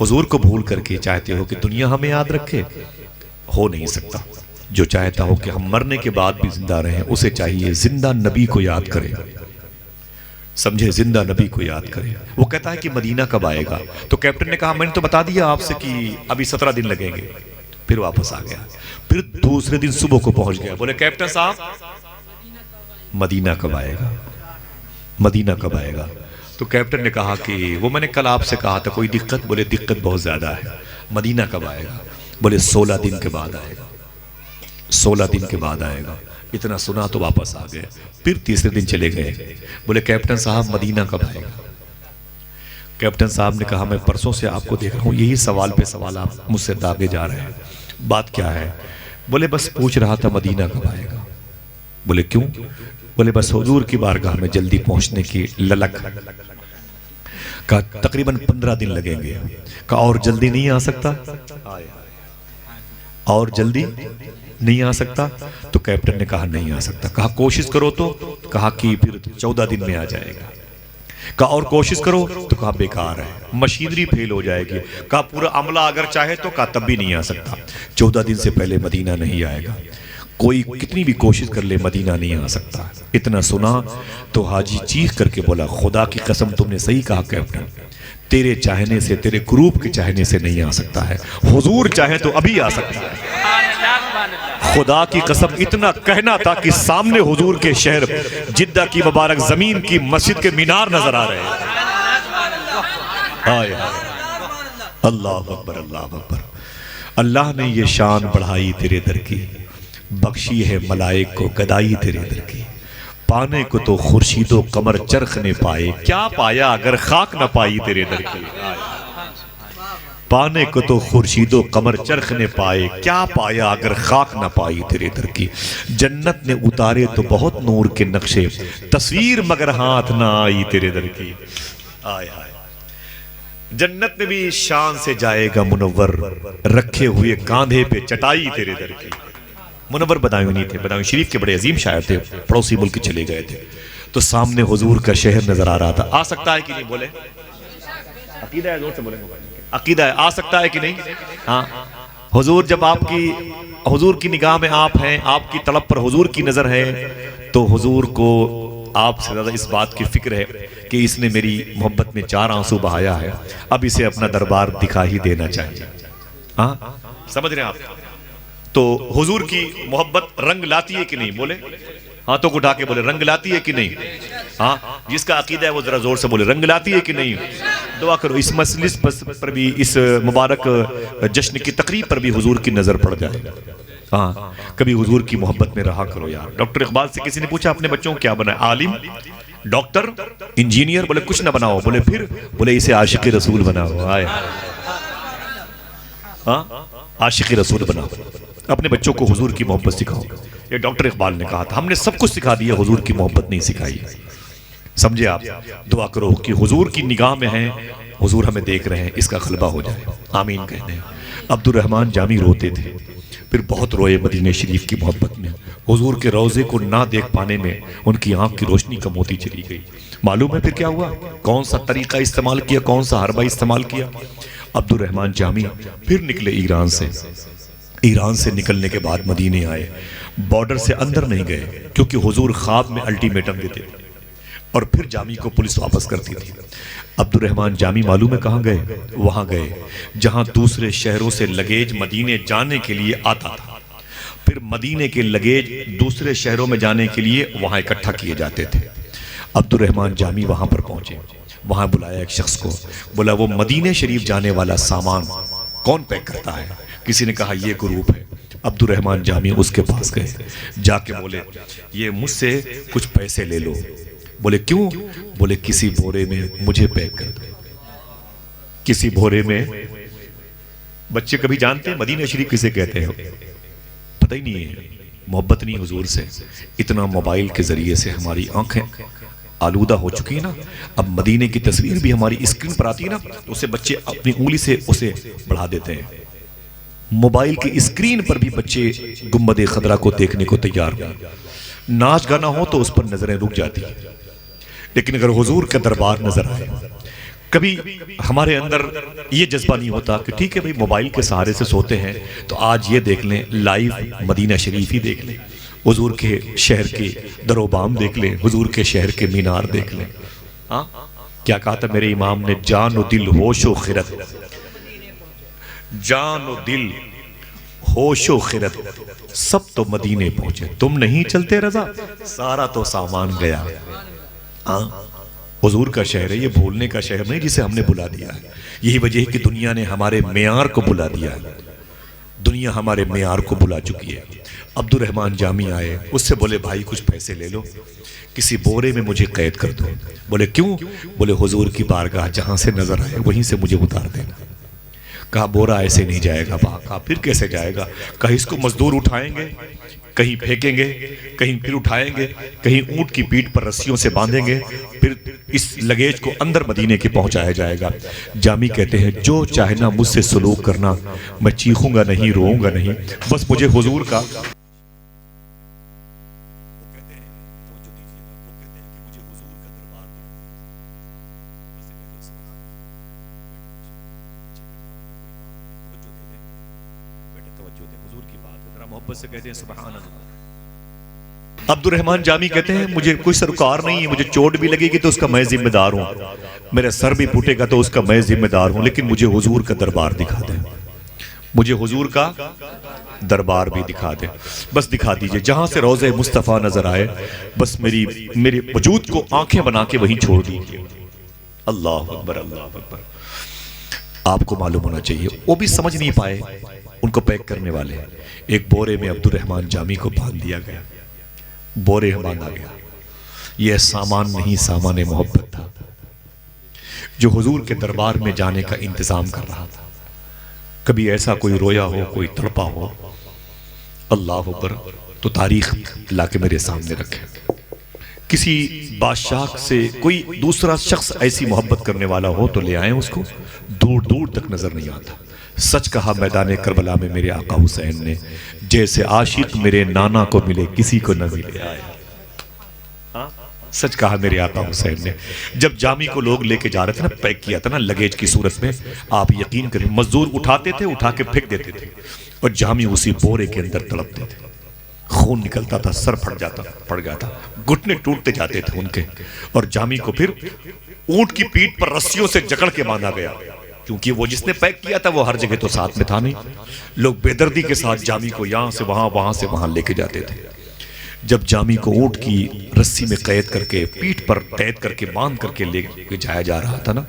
حضور کو بھول کر کے چاہتے ہو کہ دنیا ہمیں یاد رکھے؟ ہو نہیں سکتا۔ جو چاہتا ہو کہ ہم مرنے کے بعد بھی زندہ رہیں، اسے چاہیے زندہ نبی کو یاد کرے، سمجھے، زندہ نبی کو یاد کرے۔ وہ کہتا ہے کہ مدینہ کب آئے گا؟ تو کیپٹن نے کہا میں نے تو بتا دیا آپ سے کہ ابھی 17 دن لگیں گے۔ پھر واپس آ گیا، پھر دوسرے دن صبح کو پہنچ گیا، بولے کیپٹن صاحب مدینہ کب آئے گا؟ مدینہ کب آئے گا؟ تو کیپٹن نے کہا کہ وہ میں نے کل آپ سے کہا تھا، کوئی دقت؟ بولے دقت بہت زیادہ ہے۔ مدینہ کب آئے گا؟ بولے 16 دن کے بعد آئے گا، 16 دن کے بعد آئے گا۔ اتنا سنا تو واپس آ گئے، پھر تیسرے دن چلے گئے، بولے کیپٹن صاحب مدینہ کب آئے گا؟ کیپٹن صاحب نے کہا میں پرسوں سے آپ کو دیکھ رہا ہوں، یہی سوال پہ سوال آپ مجھ سے داغے جا رہے ہیں، بات کیا ہے؟ بولے بس پوچھ رہا تھا مدینہ کب آئے گا۔ بولے کیوں؟ بولے بس حضور کی بارگاہ میں جلدی پہنچنے کی للک۔ کہا تقریباً 15 دن لگیں گے۔ کہا اور جلدی نہیں آ سکتا؟ اور جلدی نہیں آ سکتا؟ تو کیپٹن نے کہا نہیں آ سکتا۔ کہا کوشش کرو تو؟ کہا کہ پھر 14 دن میں آ جائے گا۔ کہا اور کوشش کرو؟ تو کہا بیکار ہے، مشینری فیل ہو جائے گی۔ کہا پورا عملہ اگر چاہے تو؟ کہا تب بھی نہیں آ سکتا، 14 دن سے پہلے مدینہ نہیں آئے گا، کوئی کتنی بھی کوشش کر لے مدینہ نہیں آ سکتا۔ اتنا سنا تو حاجی چیخ کر کے بولا خدا کی قسم تم نے صحیح کہا کیپٹن، تیرے چاہنے سے، تیرے گروپ کے چاہنے سے نہیں آ سکتا ہے، حضور چاہیں تو ابھی آ سکتا ہے۔ خدا کی قسم اتنا کہنا تھا کہ سامنے حضور کے شہر جدہ کی مبارک زمین کی مسجد کے مینار نظر آ رہے ہیں۔ اللہ اکبر، اللہ اکبر۔ اللہ نے یہ شان بڑھائی تیرے در کی، بخشی ہے ملائک کو گدائی تیرے در کی۔ پانے کو تو خورشید و قمر چرخ نے پائے، کیا پایا اگر خاک نہ پائی تیرے در کی۔ پانے کو تو خورشید و قمر چرخ نے پائے، کیا پایا اگر خاک نہ پائی تیرے در کی۔ جنت نے اتارے تو بہت نور کے نقشے، تصویر مگر ہاتھ نہ آئی تیرے در کی۔ آئے آئے جنت میں بھی شان سے جائے گا منور، رکھے ہوئے کاندھے پہ چٹائی تیرے در کی۔ منور بدایوں نہیں تھے، بدایوں شریف کے بڑے عظیم شاعر تھے، پڑوسی ملک چلے گئے تھے، تو سامنے حضور کا شہر نظر آ رہا تھا۔ آ سکتا ہے کہ نہیں؟ بولے عقیدہ ہے، زور سے بولیں گے، عقیدہ ہے، آ سکتا ہے کہ نہیں؟ ہاں حضور جب آپ کی، حضور کی نگاہ میں آپ ہیں، آپ کی طلب پر حضور کی نظر ہے، تو حضور کو آپ سے زیادہ اس بات کی فکر ہے کہ اس نے میری محبت میں 4 آنسو بہایا ہے، اب اسے اپنا دربار دکھا ہی دینا چاہیے۔ ہاں سمجھ رہے ہیں آپ؟ تو حضور کی محبت رنگ لاتی ہے کہ نہیں؟ بولے ہاتھوں کو اٹھا کے بولے رنگ لاتی ہے کہ نہیں؟ ہاں جس کا عقیدہ ہے وہ ذرا زور سے بولے رنگ لاتی ہے کہ نہیں؟ دعا کرو اس مجلس پر بھی، اس مبارک جشن کی تقریب پر بھی حضور کی نظر پڑ جائے گا۔ ہاں کبھی حضور کی محبت میں رہا کرو یار۔ ڈاکٹر اقبال سے کسی نے پوچھا اپنے بچوں کو کیا بنائے؟ عالم، ڈاکٹر، انجینئر؟ بولے کچھ نہ بناؤ۔ بولے پھر؟ بولے اسے عاشق رسول بناؤ۔ آئے ہاں عاشق رسول بناؤ، اپنے بچوں کو حضور کی محبت سکھاؤ۔ یہ ڈاکٹر اقبال نے کہا تھا، ہم نے سب کچھ سکھا دیا، حضور کی محبت نہیں سکھائی۔ سمجھے آپ؟ دعا کرو کہ حضور کی نگاہ میں ہیں، حضور ہمیں دیکھ رہے ہیں، اس کا غلبہ ہو جائے۔ آمین کہتے ہیں۔ عبد الرحمن جامی روتے تھے، پھر بہت روئے مدینہ شریف کی محبت میں، حضور کے روضے کو نہ دیکھ پانے میں ان کی آنکھ کی روشنی کم ہوتی چلی گئی۔ معلوم ہے پھر کیا ہوا؟ کون سا طریقہ استعمال کیا، کون سا حربہ استعمال کیا؟ عبد الرحمن جامی پھر نکلے ایران سے۔ ایران سے نکلنے کے بعد مدینے آئے، بارڈر سے اندر نہیں گئے کیونکہ حضور خواب میں الٹیمیٹم دیتے اور پھر جامی کو پولیس واپس کرتی تھی۔ عبد الرحمن جامی معلوم ہے کہاں گئے؟ وہاں گئے جہاں دوسرے شہروں سے لگیج مدینے جانے کے لیے آتا تھا، پھر مدینے کے لگیج دوسرے شہروں میں جانے کے لیے وہاں اکٹھا کیے جاتے تھے۔ عبد الرحمن جامی وہاں پر پہنچے، وہاں بلایا ایک شخص کو، بولا وہ مدینے شریف جانے والا سامان کون پیک کرتا ہے؟ کسی نے کہا یہ گروپ ہے۔ عبد الرحمن جامی اس کے پاس گئے، جا کے بولے یہ مجھ سے کچھ پیسے لے لو۔ بولے کیوں؟ بولے کسی بورے میں مجھے پیک کر دو۔ کسی بورے میں، بچے کبھی جانتے ہیں مدینہ شریف کسے کہتے ہیں؟ پتہ ہی نہیں ہے، محبت نہیں حضور سے۔ اتنا موبائل کے ذریعے سے ہماری آنکھیں آلودہ ہو چکی ہیں نا، اب مدینے کی تصویر بھی ہماری اسکرین پر آتی ہے نا، تو اسے بچے اپنی انگلی سے اسے بڑھا دیتے ہیں۔ موبائل کی اسکرین پر بھی بچے گنبد خضرا کو دیکھنے کو تیار ہیں. ناچ گانا ہو تو اس پر نظریں رک جاتی ہیں، لیکن اگر حضور کا دربار نظر آئے، کبھی ہمارے اندر یہ جذبہ نہیں ہوتا کہ ٹھیک ہے بھئی موبائل کے سہارے سے سوتے ہیں تو آج یہ دیکھ لیں، لائیو مدینہ شریف ہی دیکھ لیں، حضور کے شہر کے در و بام دیکھ لیں، حضور کے شہر کے مینار دیکھ لیں. کیا کہا تھا میرے امام نے؟ جان و دل ہوش و خرد، جان و دل ہوش و خرد سب تو مدینے پہنچے، تم نہیں چلتے رضا سارا تو سامان گیا. حضور کا شہر ہے، یہ بھولنے کا شہر نہیں جسے ہم نے بلا دیا ہے. یہی وجہ ہے کہ دنیا نے ہمارے معیار کو بلا دیا ہے، دنیا ہمارے معیار کو بلا چکی ہے. عبد الرحمن جامی آئے، اس سے بولے بھائی کچھ پیسے لے لو، کسی بورے میں مجھے قید کر دو. بولے کیوں؟ بولے حضور کی بارگاہ جہاں سے نظر آئے وہیں سے مجھے اتار دینا. کہا بورا ایسے نہیں جائے گا. کہا پھر کیسے جائے گا؟ کہیں اس کو مزدور اٹھائیں گے، کہیں پھینکیں گے، کہیں پھر اٹھائیں گے، کہیں اونٹ کی پیٹھ پر رسیوں سے باندھیں گے، پھر اس لگیج کو اندر مدینے کے پہنچایا جائے گا. جامی کہتے ہیں جو چاہنا مجھ سے سلوک کرنا، میں چیخوں گا نہیں، روؤں گا نہیں، بس مجھے حضور کا محبت سے کہتے ہیں سبحان اللہ. عبد الرحمن جامی کہتے ہیں مجھے کوئی سرکار نہیں ہے، مجھے چوٹ بھی لگے گی تو اس کا میں ذمہ دار ہوں، میرا سر بھی پھوٹے گا تو اس کا میں ذمہ دار ہوں، لیکن مجھے حضور کا دربار دکھا دیں، مجھے حضور کا دربار بھی دکھا دیں، بس دکھا دیجئے. جہاں سے روضہ مصطفیٰ نظر آئے بس میرے وجود کو آنکھیں بنا کے وہیں چھوڑ دیجئے. اللہ اکبر، اللہ اکبر. آپ کو معلوم ہونا چاہیے وہ بھی سمجھ نہیں پائے، ان کو پیک کرنے والے ایک بورے میں عبد الرحمن جامی کو باندھ دیا گیا، بورے باندھا گیا. یہ سامان نہیں، سامان محبت تھا جو حضور کے دربار میں جانے کا انتظام کر رہا تھا. کبھی ایسا کوئی رویا ہو، کوئی تڑپا ہو، اللہ اکبر، تو تاریخ لا کے میرے سامنے رکھے. کسی بادشاہ سے کوئی دوسرا شخص ایسی محبت کرنے والا ہو تو لے آئیں اس کو، دور دور تک نظر نہیں آتا. سچ کہا میدان کربلا میں میرے آقا حسین نے، جیسے عاشق میرے نانا کو ملے کسی کو نہ ملے آئے. سچ کہا میرے آقا حسین نے. جب جامی کو لوگ لے کے جا رہے تھے نا، پیک کیا تھا نا لگیج کی صورت میں، آپ یقین کریں مزدور اٹھاتے تھے، اٹھا کے پھینک دیتے تھے اور جامی اسی بورے کے اندر تڑپتے تھے. خون نکلتا تھا، سر پھٹ جاتا، گھٹنے ٹوٹتے جاتے تھے ان کے. اور جامی کو پھر اونٹ کی پیٹھ پر رسیوں سے جکڑ کے باندھا گیا، کیونکہ وہ جس نے پیک کیا تھا وہ ہر جگہ تو ساتھ میں تھا نہیں. لوگ بے دردی کے ساتھ جامی کو یہاں سے وہاں، وہاں سے وہاں لے کے جاتے تھے. جب جامی کو اونٹ کی رسی میں قید کر کے، پیٹھ پر قید کر کے، باندھ کر کے لے کے جایا جا رہا تھا نا،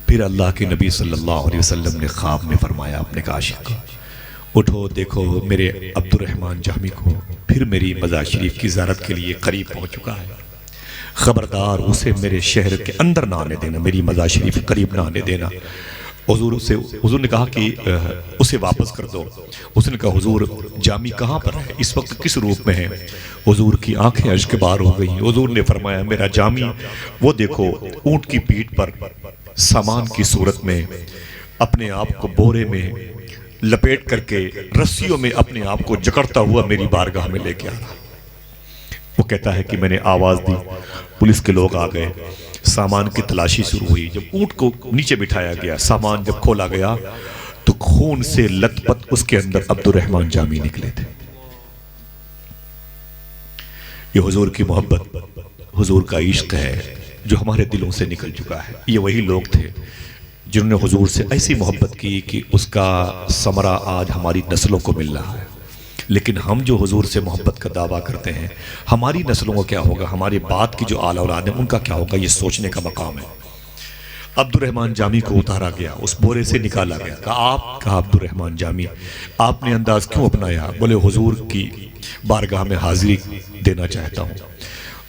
پھر اللہ کے نبی صلی اللہ علیہ وسلم نے خواب میں فرمایا اپنے عاشق کو، اٹھو دیکھو میرے عبد الرحمن جامی کو پھر میری مزار شریف کی زیارت کے لیے قریب پہنچ چکا ہے، خبردار اسے میرے شہر کے اندر نہ آنے دینا، میری مزار شریف کے قریب نہ آنے دینا. حضور نے کہا کہ اسے واپس کر دو. اس نے کہا حضور جامی کہاں پر ہے، اس وقت کس روپ میں ہے؟ حضور کی آنکھیں اشک بار ہو گئیں. حضور نے فرمایا میرا جامی وہ دیکھو اونٹ کی پیٹھ پر سامان کی صورت میں اپنے آپ کو بورے میں لپیٹ کر کے رسیوں میں اپنے آپ کو جکڑتا ہوا میری بارگاہ میں لے کے آ رہا. وہ کہتا ہے کہ میں نے آواز دی، پولیس کے لوگ آ گئے، سامان کی تلاشی شروع ہوئی. جب اونٹ کو نیچے بٹھایا گیا، سامان جب کھولا گیا تو خون سے لت پت اس کے اندر عبد الرحمن جامی نکلے تھے. یہ حضور کی محبت، حضور کا عشق ہے جو ہمارے دلوں سے نکل چکا ہے. یہ وہی لوگ تھے جنہوں نے حضور سے ایسی محبت کی کہ اس کا ثمرہ آج ہماری نسلوں کو مل رہا ہے. لیکن ہم جو حضور سے محبت کا دعویٰ کرتے ہیں، ہماری نسلوں کو کیا ہوگا، ہماری بات کی جو اعلیٰ اولاد ہیں ان کا کیا ہوگا، یہ سوچنے کا مقام ہے. عبد الرحمن جامی کو اتارا گیا، اس بورے سے نکالا گیا. کہا عبد الرحمن جامی آپ نے انداز کیوں اپنایا؟ بولے حضور کی بارگاہ میں حاضری دینا چاہتا ہوں.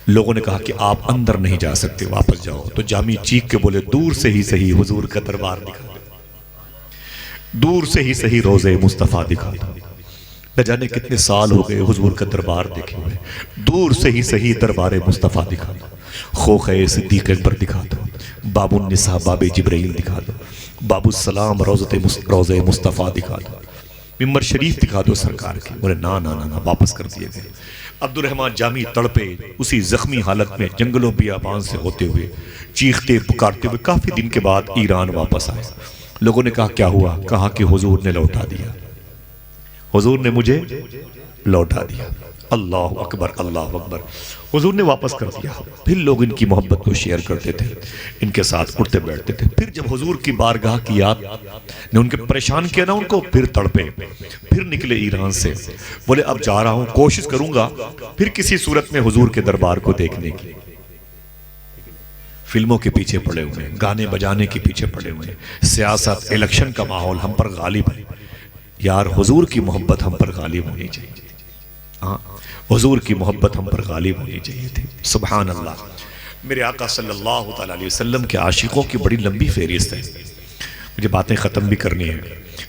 لوگوں نے کہا کہ آپ اندر نہیں جا سکتے، واپس جاؤ. تو جامی چیخ کے بولے دور سے ہی صحیح حضور کا دربار دکھا دو، دور سے ہی صحیح روضہ مصطفیٰ دکھا دو. نہ جانے کتنے سال ہو گئے حضور کا دربار دیکھے ہوئے، دور سے ہی صحیح دربار مصطفیٰ دکھا دو. خوخ صدیق اکبر دکھا دو، باب النساء باب جبرائیل دکھا دو، باب السلام روضہ مصطفیٰ دکھا دو، ممبر شریف دکھا دو سرکار کی۔ بولے نا نا نا، واپس کر دیے گئے۔ عبد الرحمن جامی تڑپے اسی زخمی حالت میں جنگلوں بیابان سے ہوتے ہوئے، چیختے پکارتے ہوئے کافی دن کے بعد ایران واپس آئے۔ لوگوں نے کہا کیا ہوا؟ کہا کہ حضور نے لوٹا دیا، حضور نے مجھے لوٹا دیا۔ اللہ اکبر اللہ اکبر، حضور نے واپس کر دیا۔ پھر لوگ ان کی محبت کو شیئر کرتے تھے، ان کے ساتھ اٹھتے بیٹھتے تھے۔ پھر جب حضور کی بارگاہ کی یاد نے ان کے پریشان کیا نا ان کو، پھر تڑپے، پھر نکلے ایران سے۔ بولے اب جا رہا ہوں، کوشش کروں گا پھر کسی صورت میں حضور کے دربار کو دیکھنے کی۔ فلموں کے پیچھے پڑے ہوئے، گانے بجانے کے پیچھے پڑے ہوئے، سیاست الیکشن کا ماحول ہم پر غالب ہے۔ یار حضور کی محبت ہم پر غالب ہونی چاہیے، ہاں حضور کی محبت ہم پر غالب ہونی چاہیے تھی۔ سبحان اللہ۔ میرے آقا صلی اللہ تعالیٰ علیہ وسلم کے عاشقوں کی بڑی لمبی فہرست ہے، مجھے باتیں ختم بھی کرنی ہیں۔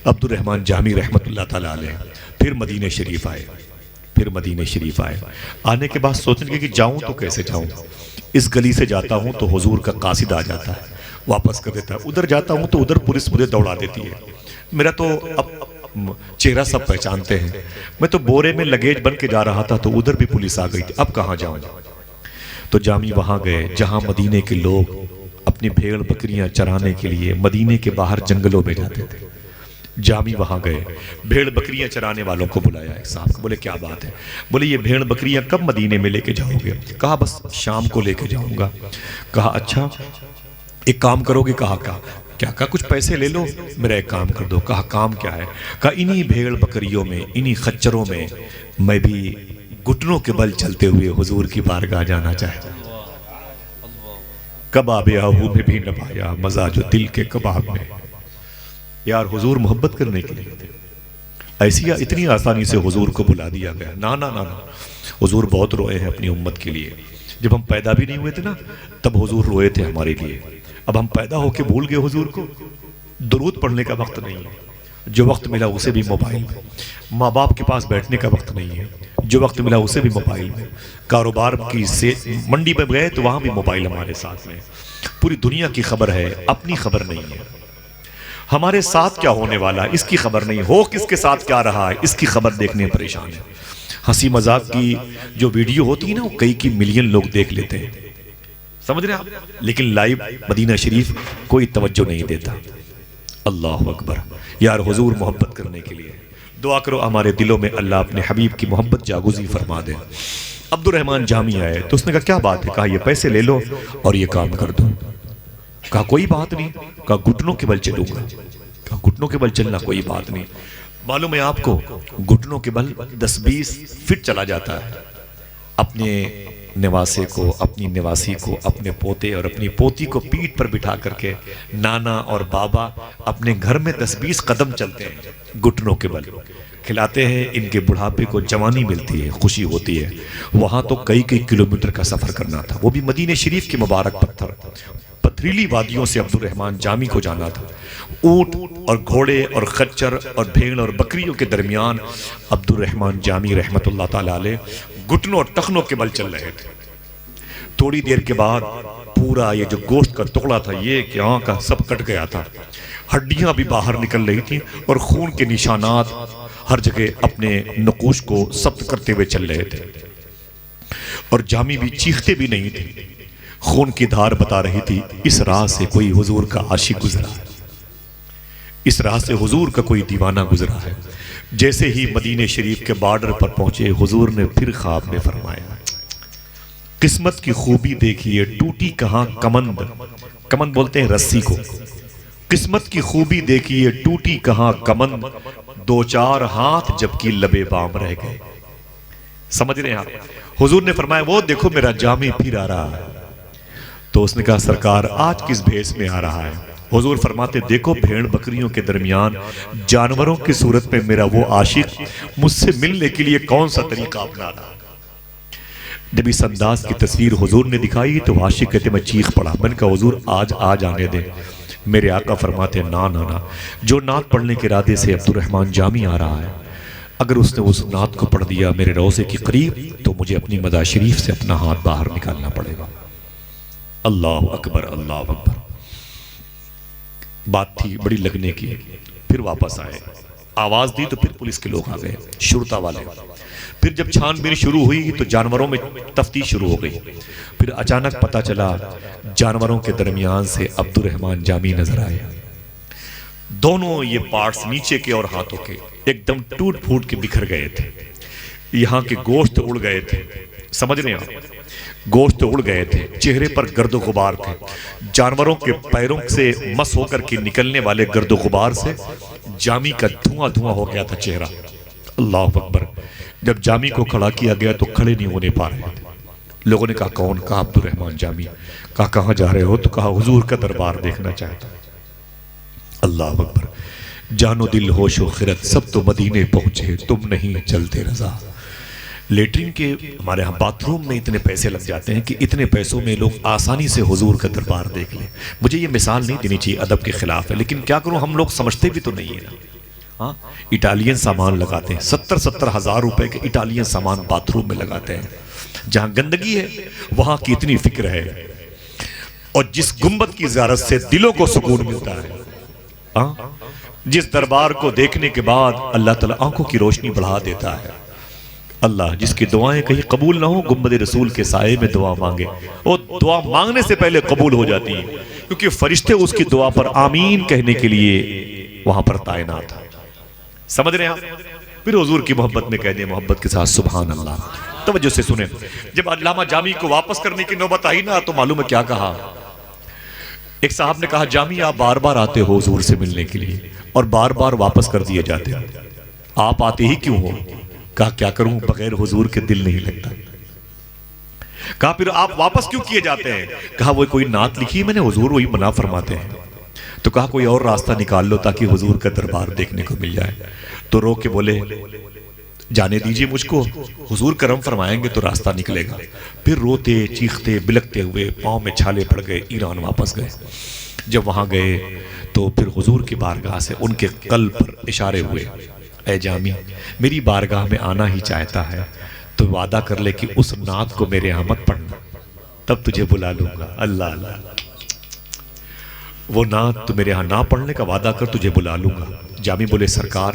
عبد الرحمن جامی رحمت اللہ تعالیٰ علیہ پھر مدینہ شریف آئے، پھر مدینہ شریف آئے۔ آنے کے بعد سوچنے لگے کہ جاؤں تو کیسے جاؤں؟ اس گلی سے جاتا ہوں تو حضور کا قاصد آ جاتا ہے، واپس کر دیتا ہے، ادھر جاتا ہوں تو ادھر پولیس مجھے دوڑا دیتی ہے، میرا تو اب چہرہ سب پہچانتے ہیں، میں تو بورے میں لگیج بن کے جا رہا تھا تو ادھر بھی پولیس آ گئی تھی، اب کہاں جاؤں؟ تو جامی وہاں گئے جہاں مدینے کے لوگ اپنی بھیڑ بکریاں چرانے کے لیے مدینے کے باہر جنگلوں میں جاتے تھے۔ جامی وہاں گئے، بھیڑ بکریاں چرانے والوں کو بلایا ایک صاحب کو، بولے کیا بات ہے؟ بولے یہ بھیڑ بکریاں کب مدینے میں لے کے جاؤ گے؟ کہا بس شام کو لے کے جاؤں گا۔ کہا اچھا ایک کام کرو گے؟ کہا کیا؟ کہا کچھ پیسے لے لو، میرا ایک کام کر دو۔ کہا کام کیا ہے؟ کہا انہی بھیڑ بکریوں میں، انہی خچروں میں میں بھی گھٹنوں کے بل چلتے ہوئے حضور کی بارگاہ جانا چاہتا ہوں۔ کباب آہو میں بھی نہ پایا مزہ جو دل کے کباب میں۔ یار حضور محبت کرنے کے لیے ایسی اتنی آسانی سے حضور کو بلا دیا گیا؟ نا نا نا نا، حضور بہت روئے ہیں اپنی امت کے لیے۔ جب ہم پیدا بھی نہیں ہوئے تھے نا تب حضور روئے تھے ہمارے لیے۔ اب ہم پیدا ہو کے بھول گئے حضور کو، درود پڑھنے کا وقت نہیں ہے، جو وقت ملا اسے بھی موبائل میں، ماں باپ کے پاس بیٹھنے کا وقت نہیں ہے، جو وقت ملا اسے بھی موبائل میں، کاروبار کی سے منڈی میں گئے تو وہاں بھی موبائل ہمارے ساتھ میں، پوری دنیا کی خبر ہے، اپنی خبر نہیں ہے، ہمارے ساتھ کیا ہونے والا ہے اس کی خبر نہیں، ہو کس کے ساتھ کیا رہا ہے اس کی خبر دیکھنے میں پریشان ہے۔ ہنسی مذاق کی جو ویڈیو ہوتی ہے نا وہ کئی کی ملین لوگ دیکھ لیتے ہیں، سمجھ رہے ہیں آپ، لیکن لائیو مدینہ شریف کوئی توجہ نہیں دیتا۔ اللہ اکبر۔ یار حضور محبت کرنے کے لیے دعا کرو ہمارے دلوں میں اللہ اپنے حبیب کی محبت جاگوزی فرما دے۔ عبد الرحمن جامی آئے تو اس نے کہا کیا بات ہے؟ کہا یہ پیسے لے لو اور یہ کام کر دو۔ کہا کوئی بات نہیں۔ کہا گھٹنوں کے بل چلوں گا۔ کہا گھٹنوں کے بل چلنا کوئی بات نہیں۔ معلوم ہے آپ کو گھٹنوں کے بل 10-20 فٹ چلا جاتا ہے۔ اپنے نواسے کو، اپنی نواسی کو، اپنے پوتے اور اپنی پوتی کو پیٹھ پر بٹھا کر کے نانا اور بابا اپنے گھر میں 10-20 قدم چلتے ہیں گھٹنوں کے بل، کھلاتے ہیں، ان کے بڑھاپے کو جوانی ملتی ہے، خوشی ہوتی ہے۔ وہاں تو کئی کلومیٹر کا سفر کرنا تھا، وہ بھی مدینہ شریف کے مبارک پتھر پتھریلی وادیوں سے عبد الرحمن جامی کو جانا تھا۔ اونٹ اور گھوڑے اور خچر اور بھیڑ اور بکریوں کے درمیان عبد الرحمن جامی رحمت اللہ تعالیٰ علیہ گھٹنوں اور ٹخنوں کے بل چل رہے تھے۔ تھوڑی دیر کے بعد پورا یہ جو گوشت کا ٹکڑا تھا یہ کہ آنکھ کا سب کٹ گیا تھا، ہڈیاں بھی باہر نکل رہی تھیں اور خون کے نشانات ہر جگہ اپنے نقوش کو ثبت کرتے ہوئے چل رہے تھے، اور جامی بھی چیختے بھی نہیں تھے۔ خون کی دھار بتا رہی تھی اس راہ سے کوئی حضور کا عاشق گزرا ہے، اس راہ سے حضور کا کوئی دیوانہ گزرا ہے۔ جیسے ہی مدینہ شریف کے بارڈر پر پہنچے حضور نے پھر خواب میں فرمایا قسمت کی خوبی دیکھیے ٹوٹی کہاں کمند، کمند بولتے ہیں رسی کو، قسمت کی خوبی دیکھیے ٹوٹی کہاں کمند، 2-4 ہاتھ جبکہ لبے بام رہ گئے۔ سمجھ رہے ہیں آپ؟ حضور نے فرمایا وہ دیکھو میرا جامی پھر آ رہا ہے۔ تو اس نے کہا سرکار آج کس بھیس میں آ رہا ہے؟ حضور فرماتے دیکھو بھیڑ بکریوں کے درمیان جانوروں کی صورت میں میرا وہ عاشق مجھ سے ملنے کے لیے کون سا طریقہ اپنا رہا۔ جب اس انداز کی تصویر حضور نے دکھائی تو عاشق کہتے میں چیخ پڑا، میں نے کہا حضور آج آنے دیں۔ میرے آقا فرماتے نا نا نا، جو نعت پڑھنے کے ارادے سے عبد الرحمن جامی آ رہا ہے اگر اس نے اس نعت کو پڑھ دیا میرے روضے کے قریب تو مجھے اپنی مزار شریف سے اپنا ہاتھ باہر نکالنا پڑے گا۔ اللہ اکبر اللہ اکبر. بات تھی بڑی لگنے کی. پھر واپس آئے, آواز دی تو پھر پولیس کے لوگ آ گئے, شرطہ والے. پھر جب چھان بین شروع ہوئی تو جانوروں میں تفتیش شروع ہو گئی. پھر اچانک پتا چلا جانوروں کے درمیان سے عبد الرحمن جامی نظر آئے. دونوں یہ پارٹس نیچے کے اور ہاتھوں کے ایک دم ٹوٹ پھوٹ کے بکھر گئے تھے. یہاں کے گوشت اڑ گئے تھے, سمجھ رہے ہیں, گوشت اڑ گئے تھے, چہرے پر گرد و غبار تھے. جانوروں کے پیروں سے مس ہو کر کے نکلنے والے گرد و غبار سے جامی کا دھواں دھواں ہو گیا تھا چہرہ. اللہ اکبر. جب جامی کو کھڑا کیا گیا تو کھڑے نہیں ہونے پا رہے تھے. لوگوں نے کہا کون؟ کہا عبد الرحمن جامی. کہا کہاں جا رہے ہو؟ تو کہا حضور کا دربار دیکھنا چاہتا. اللہ اکبر. جان و دل ہوش و خرد سب تو مدینے پہنچے, تم نہیں چلتے رضا. لیٹرین کے ہمارے ہاں باتھ روم میں اتنے پیسے لگ جاتے ہیں کہ اتنے پیسوں میں لوگ آسانی سے حضور کا دربار دیکھ لیں. مجھے یہ مثال نہیں دینی چاہیے, ادب کے خلاف ہے, لیکن کیا کروں, ہم لوگ سمجھتے بھی تو نہیں ہیں نا. ہاں, اٹالین سامان لگاتے ہیں, 70 ہزار روپے کے اٹالین سامان باتھ روم میں لگاتے ہیں. جہاں گندگی ہے وہاں کی اتنی فکر ہے. اور جس گنبد کی زیارت سے دلوں کو سکون ملتا ہے, ہاں, جس دربار کو دیکھنے کے بعد اللہ تعالیٰ آنکھوں کی روشنی بڑھا دیتا ہے. اللہ جس کی دعائیں کہیں قبول نہ ہو, گنبد رسول کے سائے میں دعا مانگے, وہ دعا مانگنے سے پہلے قبول ہو جاتی ہیں, کیونکہ فرشتے اس کی دعا پر آمین کہنے کے لیے وہاں پر تعینات ہیں. سمجھ رہے ہیں آپ؟ پھر حضور کی محبت میں کہہ دیں, محبت کے ساتھ سبحان اللہ. توجہ سے سنیں. جب علامہ جامی کو واپس کرنے کی نوبت آئی نا, تو معلوم ہے کیا کہا. ایک صاحب نے کہا جامی آپ بار بار آتے ہو حضور سے ملنے کے لیے اور بار بار واپس کر دیے جاتے ہو, آپ آتے ہی کیوں ہو؟ کہا کیا کروں, بغیر حضور کے دل نہیں لگتا. کہا پھر آپ واپس کیوں کیے جاتے ہیں؟ کہا وہ کوئی نعت لکھی میں نے, حضور وہی منع فرماتے ہیں. تو کہا کوئی اور راستہ نکال لو تاکہ حضور کا دربار دیکھنے کو مل جائے. تو رو کے بولے جانے دیجئے مجھ کو, حضور کرم فرمائیں گے تو راستہ نکلے گا. پھر روتے چیختے بلکتے ہوئے پاؤں میں چھالے پڑ گئے, ایران واپس گئے. جب وہاں گئے تو پھر حضور کی بارگاہ سے ان کے قلب پر اشارے ہوئے, اے جامی میری بارگاہ میں آنا ہی چاہتا ہے تو وعدہ کر لے کہ اس نعت کو میرے یہاں مت پڑھنا, تب تجھے بلا لوں گا. اللہ اللہ, وہ نعت تو میرے ہاں نہ پڑھنے کا وعدہ کر, تجھے بلا لوں گا. جامی بولے سرکار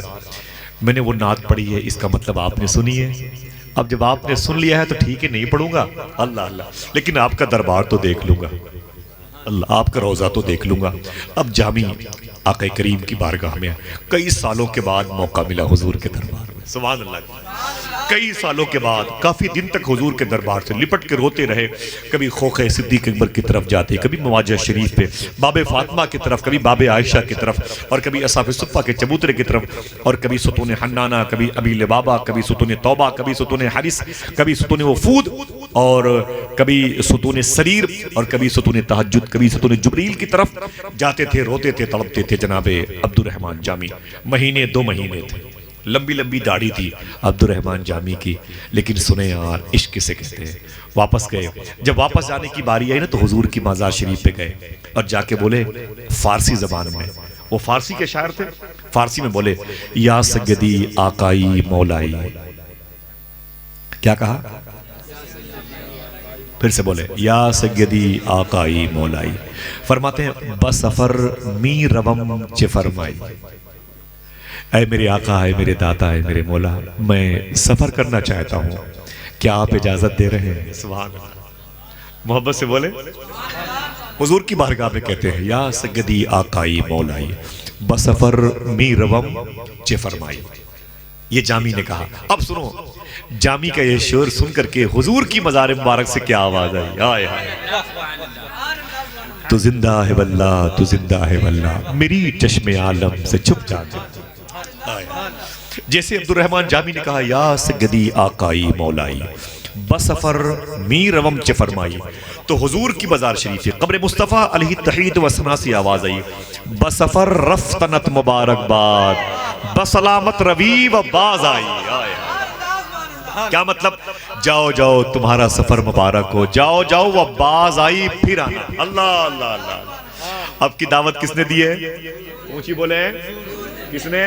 میں نے وہ نعت پڑھی ہے, اس کا مطلب آپ نے سنی ہے. اب جب آپ نے سن لیا ہے تو ٹھیک ہے نہیں پڑھوں گا. اللہ اللہ, لیکن آپ کا دربار تو دیکھ لوں گا, اللہ آپ کا روضہ تو دیکھ لوں گا. اب جامی آقا کریم کی بارگاہ میں کئی سالوں کے بعد موقع ملا حضور کے دربار میں. سبحان اللہ. کئی سالوں کے بعد کافی دن تک حضور کے دربار سے لپٹ کے روتے رہے. کبھی خوخ صدیق اکبر کی طرف جاتے, کبھی مواجہ شریف پہ, باب فاطمہ کی طرف, کبھی باب عائشہ کی طرف, اور کبھی اصحاب صفہ کے چبوترے کی طرف, اور کبھی ستون حنانہ, کبھی ابی لبابہ, کبھی ستون توبہ, کبھی ستون حارث, کبھی ستون وفود, اور کبھی ستون سریر, اور کبھی ستون تہجد, کبھی ستون جبریل کی طرف جاتے تھے, روتے تھے, تڑپتے تھے. جناب عبد الرحمن جامی مہینے 2 مہینے تھے, لمبی لمبی داڑھی تھی عبد الرحمن جامی کی, لیکن سنیں یار عشق کسے کہتے ہیں. واپس گئے. جب واپس جانے کی باری آئی نا تو حضور کی مزار شریف پہ گئے اور جا کے بولے فارسی زبان میں, وہ فارسی کے شاعر تھے, فارسی میں بولے یا سیدی آقائی مولائی. کیا کہا؟ پھر سے بولے یا سیدی آقائی مولائی. فرماتے ہیں بسفر می روم چے فرمائی, اے میرے آقا, اے میرے داتا, اے میرے مولا, میں سفر کرنا چاہتا ہوں, کیا آپ اجازت دے رہے ہیں؟ سبحان اللہ. محبت سے بولے. حضور کی بارگاہ میں کہتے ہیں یا سیدی آقائی مولائی بسفر می روم چے فرمائی. یہ جامی نے کہا. اب سنو, جامی کا یہ شعر سن کر کے حضور کی مزار مبارک سے کیا آواز آئی, آئے آئے تو زندہ ہے واللہ, تو زندہ ہے واللہ, میری چشم عالم سے چھپ جاتے. جیسے عبد الرحمن جامی نے کہا یا سیدی آقائی مولائی بسفر می روم چے فرمائی, تو حضور کی مزار شریف قبر مصطفیٰ علیہ تحید و ثنا سے آواز آئی بسفر رفتنت مبارک باد, بسلامت روی و باز آئی. کیا مطلب؟ جاؤ جاؤ تمہارا سفر مبارک ہو, جاؤ جاؤ وہ باز آئی پھر آنا. اللہ اللہ اللہ. اب کی دعوت کس نے دی ہے؟ اونچی بولے کس نے؟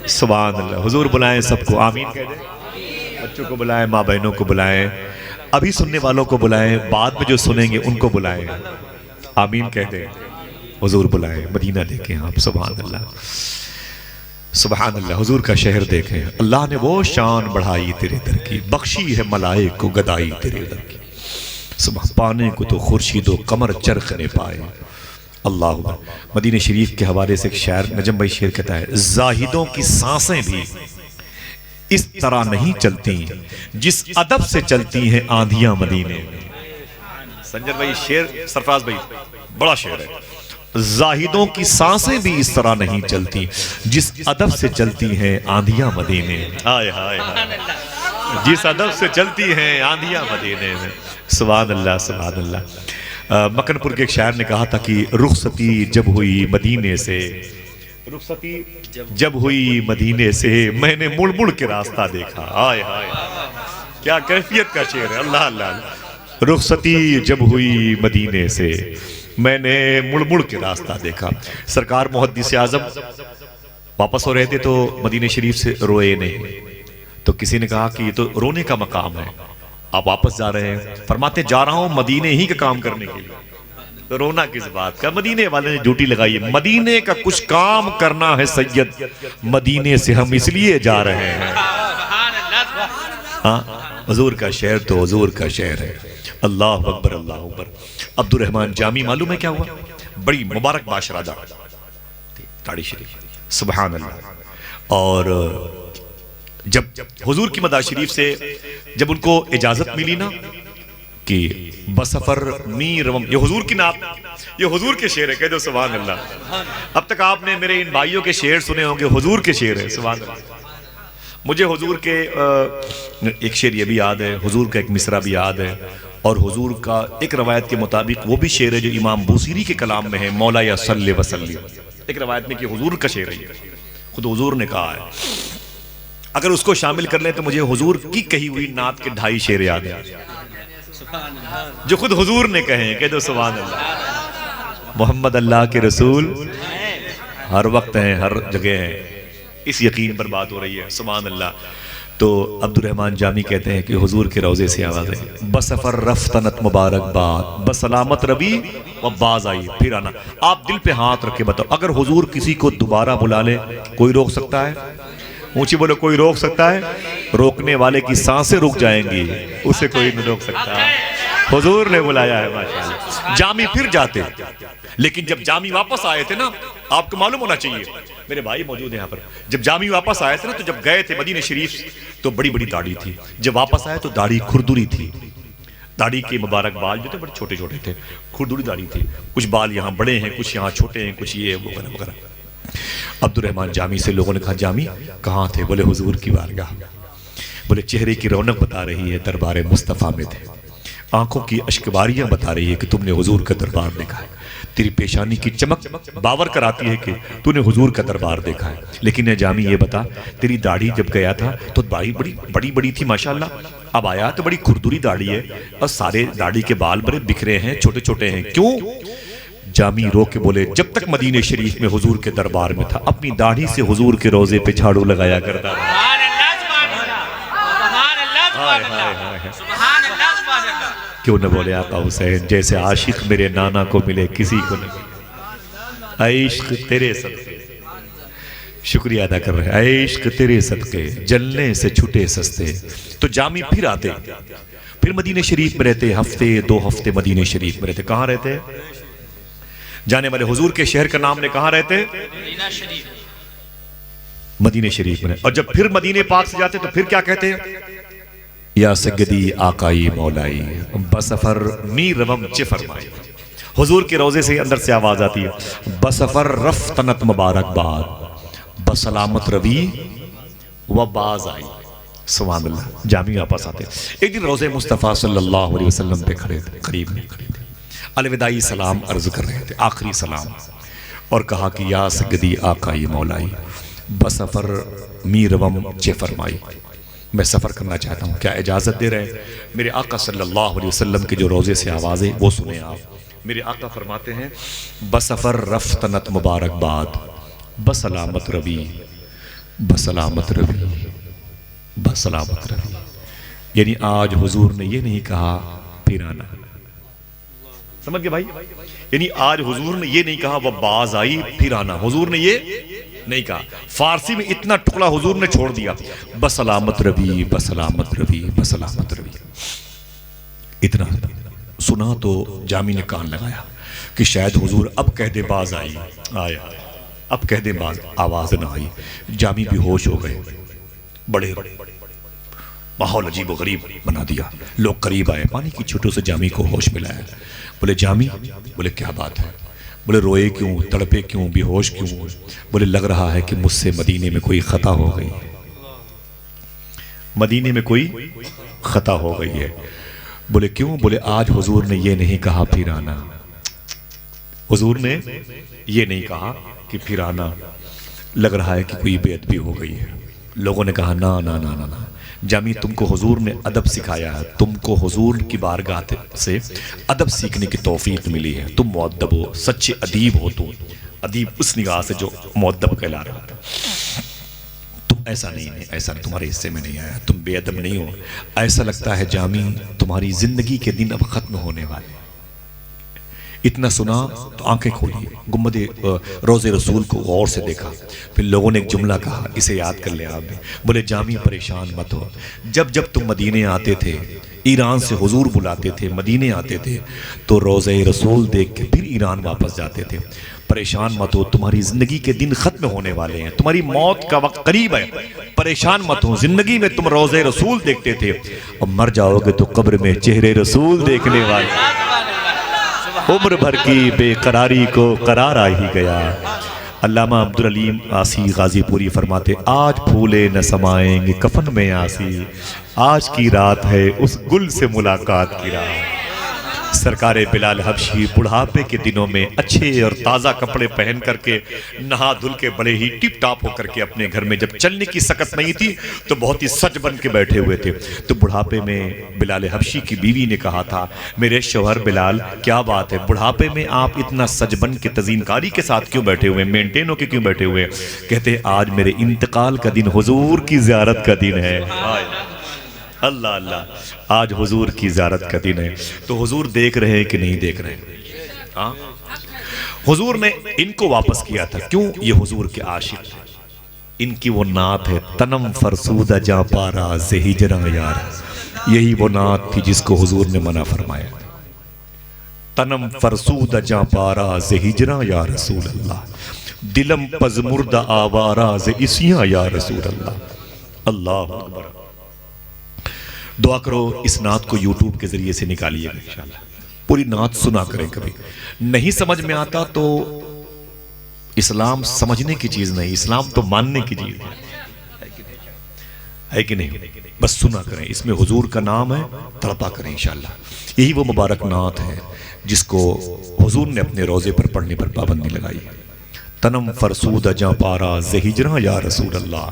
سبحان اللہ. حضور بلائیں سب کو, آمین کہہ دیں. بچوں کو بلائیں, ماں بہنوں کو بلائیں, ابھی سننے والوں کو بلائیں، بعد میں جو سنیں گے ان کو بلائیں، آمین کہہ دیں، حضور بلائیں، مدینہ دیکھیں آپ، سبحان اللہ سبحان اللہ، حضور کا شہر دیکھیں، اللہ نے وہ شان بڑھائی تیرے در کی، بخشی ہے ملائک کو گدائی تیرے در کی، سبحان پانے کو تو خورشید و قمر چرخ نے پائے، اللہ اکبر۔ مدینہ شریف کے حوالے سے ایک شاعر نجم بھائی شعر کہتا ہے، زاہدوں کی سانسیں بھی اس طرح نہیں چلتی جس ادب سے چلتی ہیں آندھیاں مدینے میں۔ سنجر بھائی شعر، سرفراز بھائی بڑا شعر ہے، زاہدوں کی سانسیں بھی اس طرح نہیں چلتی جس ادب سے چلتی ہیں آندھیاں مدینے میں، ہائے ہائے ہائے، جس ادب سے چلتی ہیں آندھیاں مدینے میں، سبحان اللہ سبحان اللہ۔ مکن پور کے ایک شاعر نے کہا تھا کہ رخصتی جب ہوئی مدینے سے، رخصتی جب ہوئی مدینے سے میں نے مڑ مڑ کے راستہ دیکھا، ہائے ہائے کیا کیفیت کا شعر ہے، اللہ اللہ۔ رخصتی جب ہوئی مدینے سے میں نے مڑ مڑ کے راستہ دیکھا۔ سرکار محدث اعظم واپس ہو رہے تھے تو مدینہ شریف سے روئے نہیں، تو کسی نے کہا کہ یہ تو رونے کا مقام ہے، آپ واپس جا رہے ہیں؟ فرماتے جا رہا ہوں مدینے ہی کا کام کرنے کے لیے، رونا کس بات کا؟ مدینے والے نے ڈیوٹی لگائی ہے، مدینے کا کچھ کام کرنا ہے سید، مدینے سے ہم اس لیے جا رہے ہیں۔ ہاں حضور کا شعر تو حضور کا شعر ہے، اللہ اکبر اللہ اکبر۔ عبد الرحمن جامی معلوم ہے کیا ہوا؟ بڑی مبارک باشرادہ داڑھی شریف، سبحان اللہ۔ اور جب حضور کی مداح شریف سے جب ان کو اجازت ملی نا کہ بسفر می روم، یہ حضور کی نعت، یہ حضور کے شعر ہے، کہہ دو سبحان اللہ۔ اب تک آپ نے میرے ان بھائیوں کے شعر سنے ہوں گے، حضور کے شعر ہے، سبحان اللہ۔ مجھے حضور کے ایک شعر یہ بھی یاد ہے، حضور کا ایک مصرع بھی یاد ہے، اور حضور کا ایک روایت کے مطابق وہ بھی شعر ہے جو امام بوصیری کے کلام میں ہے، مولا یا صلی وسلم، ایک روایت میں کہ حضور کا شعر ہے، خود حضور نے کہا ہے۔ اگر اس کو شامل کر لیں تو مجھے حضور کی کہی ہوئی نعت کے 2.5 شعر یاد ہیں جو خود حضور نے کہے ہیں، کہہ دو سبحان اللہ۔ محمد اللہ کے رسول ہر وقت ہیں، ہر جگہ ہیں، اس یقین پر بات ہو رہی ہے، سبحان اللہ۔ تو عبد الرحمن جامی کہتے ہیں کہ حضور کے روضے سے آواز ہے، بسفر رفتنت مبارک باد، بسلامت ربی و باز آئی، پھر آنا۔ آپ دل پہ ہاتھ رکھ کے بتاؤ، اگر حضور کسی کو دوبارہ بلا لے کوئی روک سکتا ہے؟ اونچی بولو، کوئی روک سکتا ہے؟ روکنے والے کی سانسیں رک جائیں گی، اسے کوئی نہیں روک سکتا۔ حضور نے بلایا ہے ماشاءاللہ۔ جامی پھر جاتے، لیکن جب جامی واپس آئے تھے نا، آپ کو معلوم ہونا چاہیے، میرے بھائی موجود ہیں یہاں پر، جب جامی واپس آئے تھے نا تو جب گئے تھے مدینہ شریف تو بڑی بڑی داڑھی تھی، جب واپس آئے تو داڑھی کھردری تھی، داڑھی کے مبارک بال جو تھے بڑے چھوٹے چھوٹے تھے، کھردری داڑھی تھی، کچھ بال یہاں بڑے ہیں، کچھ یہاں چھوٹے ہیں، کچھ یہ وغیرہ وغیرہ۔ عبد الرحمن جامی سے لوگوں نے کہا جامی کہاں تھے؟ بولے حضور کی بارگاہ۔ بولے چہرے کی رونق بتا رہی ہے دربار مصطفیٰ میں تھے، آنکھوں کی اشکباریاں بتا رہی ہے کہ تم نے حضور کا دربار دیکھا ہے، تیری پیشانی کی چمک باور کراتی ہے کہ تو نے حضور کا دربار دیکھا ہے، لیکن اے جامی یہ بتا تیری داڑھی جب گیا تھا تو داڑھی بڑی بڑی تھی ماشاءاللہ، اب آیا تو بڑی کھردری داڑھی ہے اور سارے داڑھی کے بال بڑے بکھرے ہیں، چھوٹے چھوٹے ہیں، کیوں؟ جامی رو کے بولے جب تک مدینہ شریف میں حضور کے دربار میں تھا اپنی داڑھی سے حضور کے روضے پہ جھاڑو لگایا کرتا تھا۔ کیوں نہ بولے آقا حسین جیسے عاشق میرے نانا کو ملے کسی کو نہ ملے، اے عشق تیرے صدقے، شکریہ ادا کر رہے ہیں، اے عشق تیرے صدقے جلنے سے چھٹے سستے۔ تو جامی پھر آتے، پھر مدینہ شریف میں رہتے، ہفتے 2 ہفتے مدینہ شریف میں رہتے۔ کہاں رہتے؟ جانے والے حضور کے شہر کا نام نے کہاں رہتے؟ مدینہ شریف میں۔ اور جب پھر مدینہ پاک سے جاتے تو پھر کیا کہتے ہیں؟ یا سگدی آقائی مولائی بسفر می روم چے فرمائی۔ حضور کے روضے سے اندر سے آواز آتی ہے، بسفر رفتنت مبارک باد، بسلامت روی و باز آئی، سبحان اللہ۔ جامی واپس آتے، ایک دن روضے مصطفیٰ صلی اللہ علیہ وسلم پہ کھڑے تھے، قریب میں کھڑے تھے، الوداعی سلام عرض کر رہے تھے، آخری سلام، اور کہا کہ یا سگدی آقائی مولائی بسفر می روم چے فرمائی، میں سفر کرنا چاہتا ہوں، کیا اجازت دے رہے ہیں؟ میرے آقا صلی اللہ علیہ وسلم کے جو روضے سے آوازیں وہ سنیں آپ۔ میرے آقا فرماتے ہیں بسفر رفتنت مبارک باد، بسلامت روی، بسلامت روی، بسلامت روی۔ یعنی آج حضور نے یہ نہیں کہا پھر آنا. سمجھ گئے بھائی؟ یعنی آج حضور نے یہ نہیں کہا وہ باز آئی پھر آنا. حضور نے یہ نہیں کہا. فارسی میں اتنا ٹکڑا حضور نے چھوڑ دیا، بسلامت روی بسلامت روی بسلامت روی. اتنا سنا تو جامی نے کان لگایا کہ شاید حضور اب کہہ دے باز آئی. آیا اب کہہ دے باز، آواز نہ آئی. جامی بھی ہوش ہو گئے. بڑے ماحول عجیب و غریب بنا دیا. لوگ قریب آئے، پانی کی چھٹوں سے جامی کو ہوش ملایا. بولے جامی، بولے کیا بات ہے؟ بولے روئے کیوں، تڑپے کیوں، بے ہوش کیوں؟ بولے لگ رہا ہے کہ مجھ سے مدینے میں کوئی خطا ہو گئی ہے. مدینے میں کوئی خطا ہو گئی ہے. بولے کیوں؟ بولے آج حضور نے یہ نہیں کہا پھر آنا. حضور نے یہ نہیں کہا کہ پھر آنا. لگ رہا ہے کہ کوئی بے ادبی ہو گئی ہے. لوگوں نے کہا نا نا نا نا. جامی تم کو حضور نے ادب سکھایا ہے، تم کو حضور کی بارگاہ سے ادب سیکھنے کی توفیق ملی ہے. تم مؤدب ہو، سچے ادیب ہو. تم ادیب اس نگاہ سے جو مؤدب کہلا رہا تھا. تم ایسا نہیں ہے، ایسا تمہارے حصے میں نہیں آیا. تم بے ادب نہیں ہو. ایسا لگتا ہے جامی تمہاری زندگی کے دن اب ختم ہونے والے. اتنا سنا تو آنکھیں کھولی، گنبد روضہ رسول کو غور سے دیکھا. پھر لوگوں نے ایک جملہ کہا، اسے یاد کر لیں آپ بھی. بولے جامی پریشان مت ہو. جب جب تم مدینے آتے تھے، ایران سے حضور بلاتے تھے، مدینے آتے تھے تو روضہ رسول دیکھ کے پھر ایران واپس جاتے تھے. پریشان مت ہو، تمہاری زندگی کے دن ختم ہونے والے ہیں، تمہاری موت کا وقت قریب ہے. پریشان مت ہو. زندگی میں تم روضہ رسول دیکھتے تھے، اب مر جاؤ گے تو قبر میں چہرے رسول دیکھنے والے. عمر بھر کی بے قراری کو قرار آ ہی گیا. علامہ عبدالعلیم آسی غازی پوری فرماتے، آج پھولے نہ سمائیں گے کفن میں آسی، آج کی رات ہے اس گل سے ملاقات کی رات. سرکار بلال حبشی بڑھاپے کے دنوں میں اچھے اور تازہ کپڑے پہن کر کے نہا دھل کے بڑے ہی ٹپ ٹاپ ہو کر کے اپنے گھر میں، جب چلنے کی سکت نہیں تھی تو بہت ہی سج بن کے بیٹھے ہوئے تھے. تو بڑھاپے میں بلال حبشی کی بیوی نے کہا تھا، میرے شوہر بلال کیا بات ہے، بڑھاپے میں آپ اتنا سج بن کے تزئین کاری کے ساتھ کیوں بیٹھے ہوئے، مینٹین ہو کے کیوں بیٹھے ہوئے؟ کہتے آج میرے انتقال کا دن حضور کی زیارت کا دن ہے. اللہ اللہ، آج حضور کی زیارت کا دن ہے. تو حضور دیکھ رہے ہیں کہ نہیں دیکھ رہے ہیں؟ حضور نے ان کو واپس کیا تھا. کیوں؟ یہ حضور کے عاشق تھے. ان کی وہ نعت ہے، تنم فرسودہ جاں پارا ز ہجراں یار. یہی وہ نعت تھی جس کو حضور نے منع فرمایا. تنم فرسودہ جاں پارا ز ہجراں یا رسول اللہ، دلم پزمردہ آوارا ز اسیاں یا رسول اللہ. اللہ اکبر. دعا کرو اس نعت کو یوٹیوب کے ذریعے سے نکالیے گا انشاءاللہ. پوری نعت سنا کریں. کبھی نہیں سمجھ میں آتا تو اسلام سمجھنے کی چیز نہیں، اسلام تو ماننے کی چیز ہے کہ نہیں؟ بس سنا کریں. اس میں حضور کا نام ہے، تڑپا کریں انشاءاللہ. یہی وہ مبارک نعت ہے جس کو حضور نے اپنے روزے پر پڑھنے پر پابندی لگائی. تنم فرسودہ جاں پارا ز ہجراں یا رسول اللہ،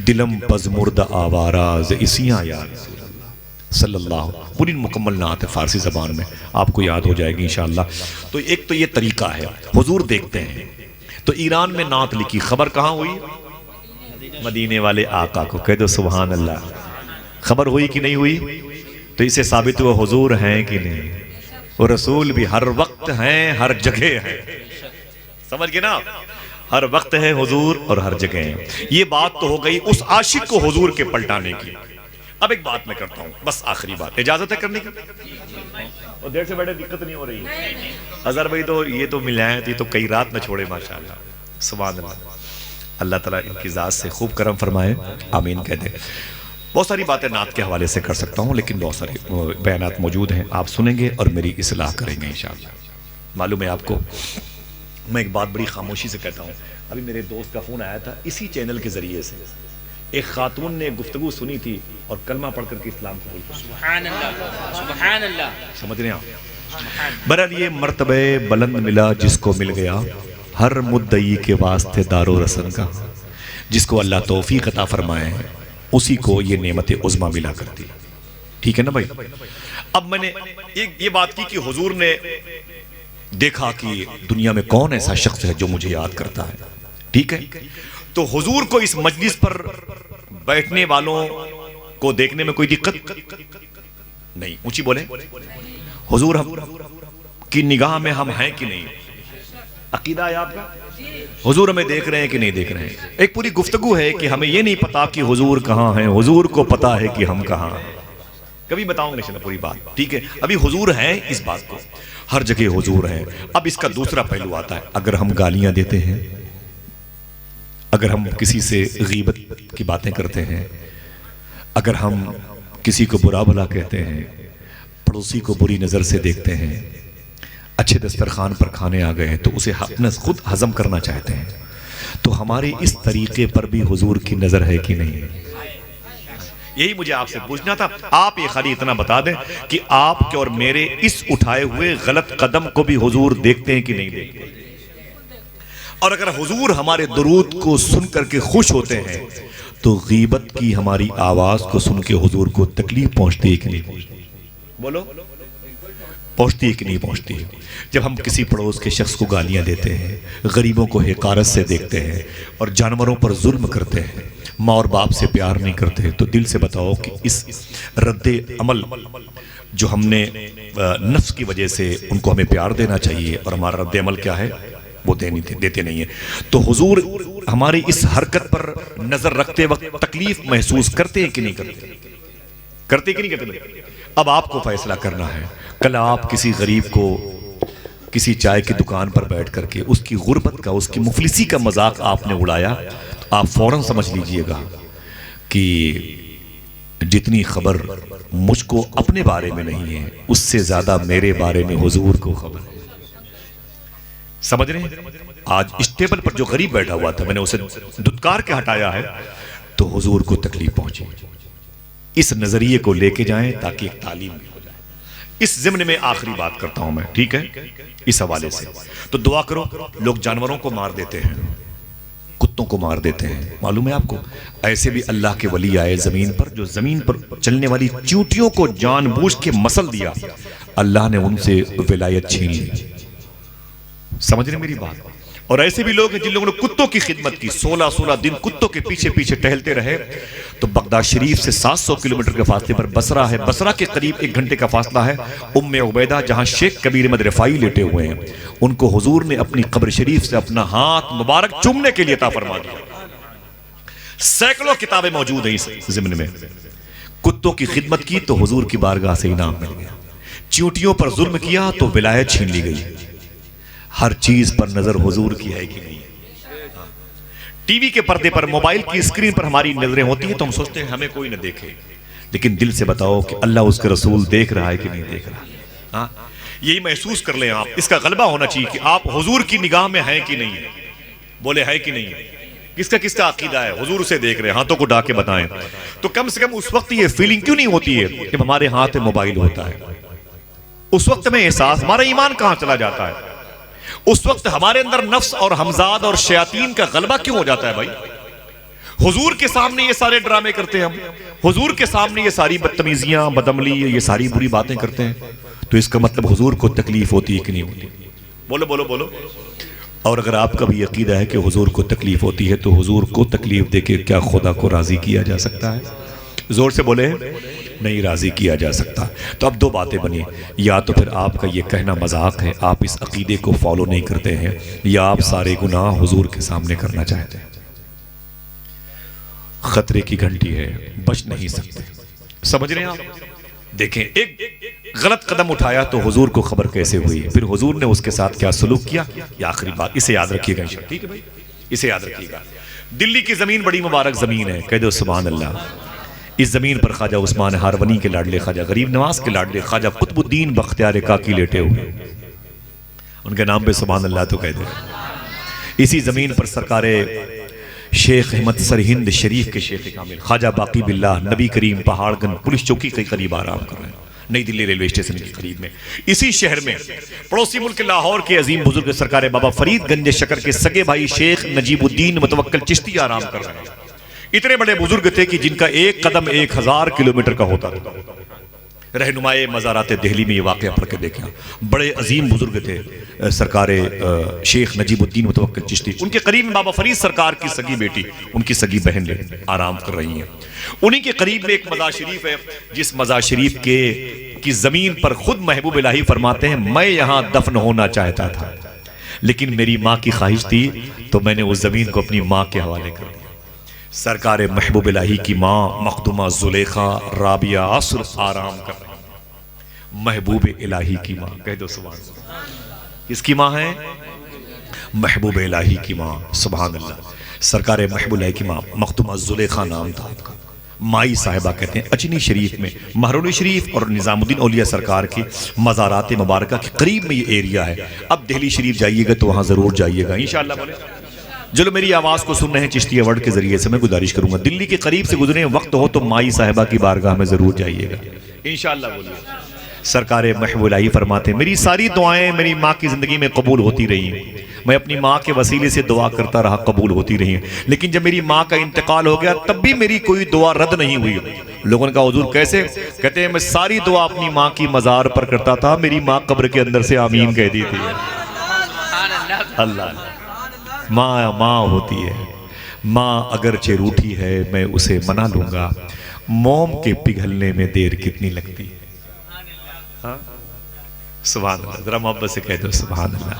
دلم پزمردہ آوارا ز اسیاں یا رسول اللہ صلی اللہ. پوری مکمل نعت ہے فارسی زبان میں، آپ کو یاد ہو جائے گی انشاءاللہ. تو ایک تو یہ طریقہ ہے، حضور دیکھتے ہیں. تو ایران میں نعت لکھی، خبر کہاں ہوئی؟ مدینے والے آقا کو. کہہ دو سبحان اللہ. خبر ہوئی کہ نہیں ہوئی؟ تو اسے ثابت ہوا حضور ہیں کہ نہیں. وہ رسول بھی ہر وقت ہیں، ہر جگہ ہیں. سمجھ گئے نا؟ ہر وقت ہے حضور اور ہر جگہ ہیں. یہ بات تو ہو گئی اس عاشق کو حضور کے پلٹانے کی. اب ایک بات میں کرتا ہوں، بس آخری بات. اجازت ہے کرنے کی؟ اور دیر سے بیٹھے دقت نہیں ہو رہی؟ اظہر بھائی تو یہ تو ملائیں تھی تو کئی رات نہ چھوڑے ماشاءاللہ. سبحان اللہ. اللہ تعالیٰ ان کی ذات سے خوب کرم فرمائے، آمین کہہ دے. بہت ساری باتیں نعت کے حوالے سے کر سکتا ہوں، لیکن بہت سارے بیانات موجود ہیں، آپ سنیں گے اور میری اصلاح کریں گے انشاءاللہ. معلوم ہے آپ کو، میں ایک بات بڑی خاموشی سے کہتا ہوں. ابھی میرے دوست کا فون آیا تھا اسی چینل کے ذریعے سے. ایک خاتون نے گفتگو سنی تھی اور کلمہ پڑھ کر کے اسلام قبول کیا. سبحان اللہ، سبحان اللہ. سمجھ رہے ہیں آپ؟ بہرحال یہ مرتبہ بلند ملا جس کو مل گیا ہر مدعی کے واسطے دار و رسن کا. جس کو اللہ توفیق عطا فرمائے اسی کو یہ نعمت عظمیٰ ملا کرتی. ٹھیک ہے نا بھائی؟ اب میں نے یہ بات کی کہ حضور نے دیکھا کہ دنیا میں کون ایسا شخص ہے جو مجھے یاد کرتا ہے. ٹھیک ہے؟ تو حضور کو اس مجلس پر بیٹھنے والوں کو دیکھنے میں کوئی دقت نہیں. اونچی بولیں. حضور ہم کی نگاہ میں ہم ہیں کہ نہیں؟ عقیدہ ہے آپ کا؟ حضور ہمیں دیکھ رہے ہیں کہ نہیں دیکھ رہے ہیں؟ ایک پوری گفتگو ہے کہ ہمیں یہ نہیں پتا کہ حضور کہاں ہیں، حضور کو پتا ہے کہ ہم کہاں ہیں. کبھی بتاؤں گے پوری بات، ٹھیک ہے؟ ابھی حضور ہیں، اس بات کو ہر جگہ حضور ہیں. اب اس کا دوسرا پہلو آتا ہے. اگر ہم گالیاں دیتے ہیں، اگر ہم کسی سے غیبت کی باتیں کرتے ہیں، اگر ہم کسی کو برا بھلا کہتے ہیں، پڑوسی کو بری نظر سے دیکھتے ہیں، اچھے دسترخوان پر کھانے آ گئے ہیں تو اسے خود ہضم کرنا چاہتے ہیں، تو ہمارے اس طریقے پر بھی حضور کی نظر ہے کہ نہیں؟ یہی مجھے آپ سے پوچھنا تھا. آپ یہ خالی اتنا بتا دیں کہ آپ کے اور میرے اس اٹھائے ہوئے غلط قدم کو بھی حضور دیکھتے ہیں کہ نہیں دیکھتے؟ اور اگر حضور ہمارے درود کو سن کر کے خوش ہوتے ہیں تو غیبت کی ہماری آواز کو سن کے حضور کو تکلیف پہنچتی ہے کہ نہیں پہنچتی؟ بولو. پہنچتی ہے کہ نہیں پہنچتی؟ جب ہم کسی پڑوس کے شخص کو گالیاں دیتے ہیں، غریبوں کو حقارت سے دیکھتے ہیں اور جانوروں پر ظلم کرتے ہیں، ماں اور باپ سے پیار نہیں کرتے، تو دل سے بتاؤ کہ اس رد عمل جو ہم نے نفس کی وجہ سے ان کو ہمیں پیار دینا چاہیے اور ہمارا رد عمل کیا ہے؟ وہ دیتے نہیں ہیں. تو حضور ہماری اس حرکت پر نظر رکھتے وقت تکلیف محسوس کرتے ہیں کہ نہیں کرتے؟ کرتے کہ نہیں کرتے؟ اب آپ کو فیصلہ کرنا ہے. کل آپ کسی غریب کو کسی چائے کی دکان پر بیٹھ کر کے اس کی غربت کا، اس کی مفلسی کا مذاق آپ نے اڑایا، تو آپ فوراً سمجھ لیجئے گا کہ جتنی خبر مجھ کو اپنے بارے میں نہیں ہے اس سے زیادہ میرے بارے میں حضور کو خبر ہے. سمجھ رہے ہیں؟ آج اس ٹیبل پر جو غریب بیٹھا ہوا تھا میں نے اسے دھتکار کے ہٹایا ہے تو حضور کو تکلیف پہنچی. اس نظریے کو لے کے جائیں تاکہ ایک تعلیم بھی ہو جائے. اس ضمن میں آخری بات کرتا ہوں میں، ٹھیک ہے؟ اس حوالے سے تو دعا کرو. لوگ جانوروں کو مار دیتے ہیں، کتوں کو مار دیتے ہیں، معلوم ہے آپ کو؟ ایسے بھی اللہ کے ولی آئے زمین پر جو زمین پر چلنے والی چیونٹیوں کو جان بوجھ کے مسل دیا، اللہ نے ان سے ولایت چھین لی. سمجھ رہے میری بات؟ اور ایسے بھی لوگ ہیں جن لوگوں نے کتوں کی خدمت کی، 16 دن کتوں کے پیچھے پیچھے ٹہلتے رہے. تو بغداد شریف سے 700 کلومیٹر کے فاصلے پر بصرہ ہے، بصرہ کے قریب 1 گھنٹے کا فاصلہ ہے. ام عبیدہ جہاں شیخ کبیر احمد رفاعی لیٹے ہوئے ہیں، ان کو حضور نے اپنی قبر شریف سے اپنا ہاتھ مبارک چومنے کے لیے عطا فرما دیا. سینکڑوں کتابیں موجود ہیں اس ضمن میں. کتوں کی خدمت کی تو حضور کی بارگاہ سے انعام مل گیا. چیونٹیوں پر ظلم کیا تو ولایت چھین لی گئی. ہر چیز پر نظر حضور کی ہے کہ نہیں؟ ٹی وی کے پردے پر، موبائل کی اسکرین پر ہماری نظریں ہوتی ہیں تو ہم سوچتے ہیں ہمیں کوئی نہ دیکھے، لیکن دل سے بتاؤ کہ اللہ اس کے رسول دیکھ رہا ہے کہ نہیں دیکھ رہا؟ یہی محسوس کر لیں آپ. اس کا غلبہ ہونا چاہیے کہ آپ حضور کی نگاہ میں ہیں کہ نہیں ہیں. بولے ہے کہ نہیں ہے؟ کس کا عقیدہ ہے؟ حضور اسے دیکھ رہے ہیں، ہاتھوں کو ڈا کے بتائیں. تو کم سے کم اس وقت یہ فیلنگ کیوں نہیں ہوتی ہے جب ہمارے ہاتھ میں موبائل ہوتا ہے؟ اس وقت میں احساس، ہمارا ایمان کہاں چلا جاتا ہے؟ اس وقت ہمارے اندر نفس اور حمزاد اور شیاطین کا غلبہ کیوں ہو جاتا ہے بھائی؟ حضور کے سامنے یہ سارے ڈرامے کرتے ہیں ہم، حضور کے سامنے یہ ساری بدتمیزیاں، بدعملی، یہ ساری بری باتیں کرتے ہیں، تو اس کا مطلب حضور کو تکلیف ہوتی ہے کہ نہیں ہوتی؟ بولو بولو بولو. اور اگر آپ کا بھی عقیدہ ہے کہ حضور کو تکلیف ہوتی ہے تو حضور کو تکلیف دے کے کیا خدا کو راضی کیا جا سکتا ہے؟ زور سے بولے. نہیں راضی کیا جا سکتا. تو اب 2 باتیں بنی، یا تو پھر آپ کا یہ کہنا مذاق ہے، آپ اس عقیدے کو فالو نہیں کرتے ہیں، یا آپ سارے گناہ حضور کے سامنے کرنا چاہتے ہیں. خطرے کی گھنٹی ہے، بچ نہیں سکتے. سمجھ رہے ہیں آپ؟ دیکھیں ایک غلط قدم اٹھایا تو حضور کو خبر کیسے ہوئی، پھر حضور نے اس کے ساتھ کیا سلوک کیا. یہ آخری بات، اسے یاد رکھیے گا انشاءاللہ. ٹھیک ہے بھائی، اسے یاد رکھیے گا. دلی کی زمین بڑی مبارک زمین ہے، کہہ دو سبحان اللہ. اس زمین پر خواجہ عثمان ہارونی کے لاڈلے، خواجہ غریب نواز کے لاڈلے، خواجہ قطب الدین بختیار کاکی لیٹے ہوئے. ان کے نام پہ سبحان اللہ تو کہہ دے. اسی زمین پر سرکار شیخ احمد سرہند شریف کے شیخ کامل خواجہ باقی باللہ نبی کریم پہاڑ گنج پولیس چوکی کے قریب آرام کر رہے ہیں، نئی دلی ریلوے اسٹیشن کے قریب میں. اسی شہر میں پڑوسی ملک لاہور کے عظیم بزرگ سرکار بابا فرید گنج شکر کے سگے بھائی شیخ نجیب الدین متوکل چشتی آرام کر رہے ہیں. اتنے بڑے بزرگ تھے کہ جن کا ایک قدم 1000 کلومیٹر کا ہوتا تھا. رہنمائے مزارات دہلی میں یہ واقعہ پڑھ کے دیکھیں، بڑے عظیم بزرگ تھے سرکار شیخ نجیب الدین متوکل چشتی، ان کے قریب میں بابا فرید سرکار کی سگی بیٹی، ان کی سگی بہن آرام کر رہی ہیں، انہی کے قریب میں ایک مزار شریف ہے، جس مزار شریف کی زمین پر خود محبوب الہی فرماتے ہیں میں یہاں دفن ہونا چاہتا تھا لیکن میری ماں کی خواہش تھی تو میں نے اس زمین کو اپنی ماں کے حوالے کر دیا۔ سرکار محبوب الہی کی ماں مخدومہ زلیخا رابعہ عصر آرام کر رہی ہیں، محبوب الہی کی ماں، کہہ دو سبحان اللہ، کس کی ماں ہے؟ محبوب الہی کی ماں، سبحان اللہ۔ سرکار محبوب الہی کی ماں مخدومہ زلیخا نام تھا آپ کا، مائی صاحبہ کہتے ہیں۔ اچنی شریف میں مہرونی شریف اور نظام الدین اولیاء سرکار کی مزارات مبارکہ کے قریب میں یہ ایریا ہے۔ اب دہلی شریف جائیے گا تو وہاں ضرور جائیے گا انشاءاللہ۔ بولے جو لوگ میری آواز کو سن رہے ہیں چشتی ایوارڈ کے ذریعے سے میں گزارش کروں گا دلی کے قریب سے گزرے وقت ہو تو مائی صاحبہ کی بارگاہ میں ضرور جائیے گا انشاءاللہ۔ بولیے سرکار محبوب الہی فرماتے ہیں میری ساری دعائیں میری ماں کی زندگی میں قبول ہوتی رہی ہیں، میں اپنی ماں کے وسیلے سے دعا کرتا رہا، قبول ہوتی رہی ہیں، لیکن جب میری ماں کا انتقال ہو گیا تب بھی میری کوئی دعا رد نہیں ہوئی۔ لوگوں نے کہا حضور کیسے؟ کہتے ہیں میں ساری دعا اپنی ماں کی مزار پر کرتا تھا، میری ماں قبر کے اندر سے آمین کہتی تھی۔ اللہ ماں ماں ہوتی ہے، ماں اگرچہ روٹھی ہے میں اسے منا لوں گا، موم کے پگھلنے میں دیر کتنی لگتی ہے۔ سبحان اللہ، ذرا محبت سے کہہ دو سبحان اللہ۔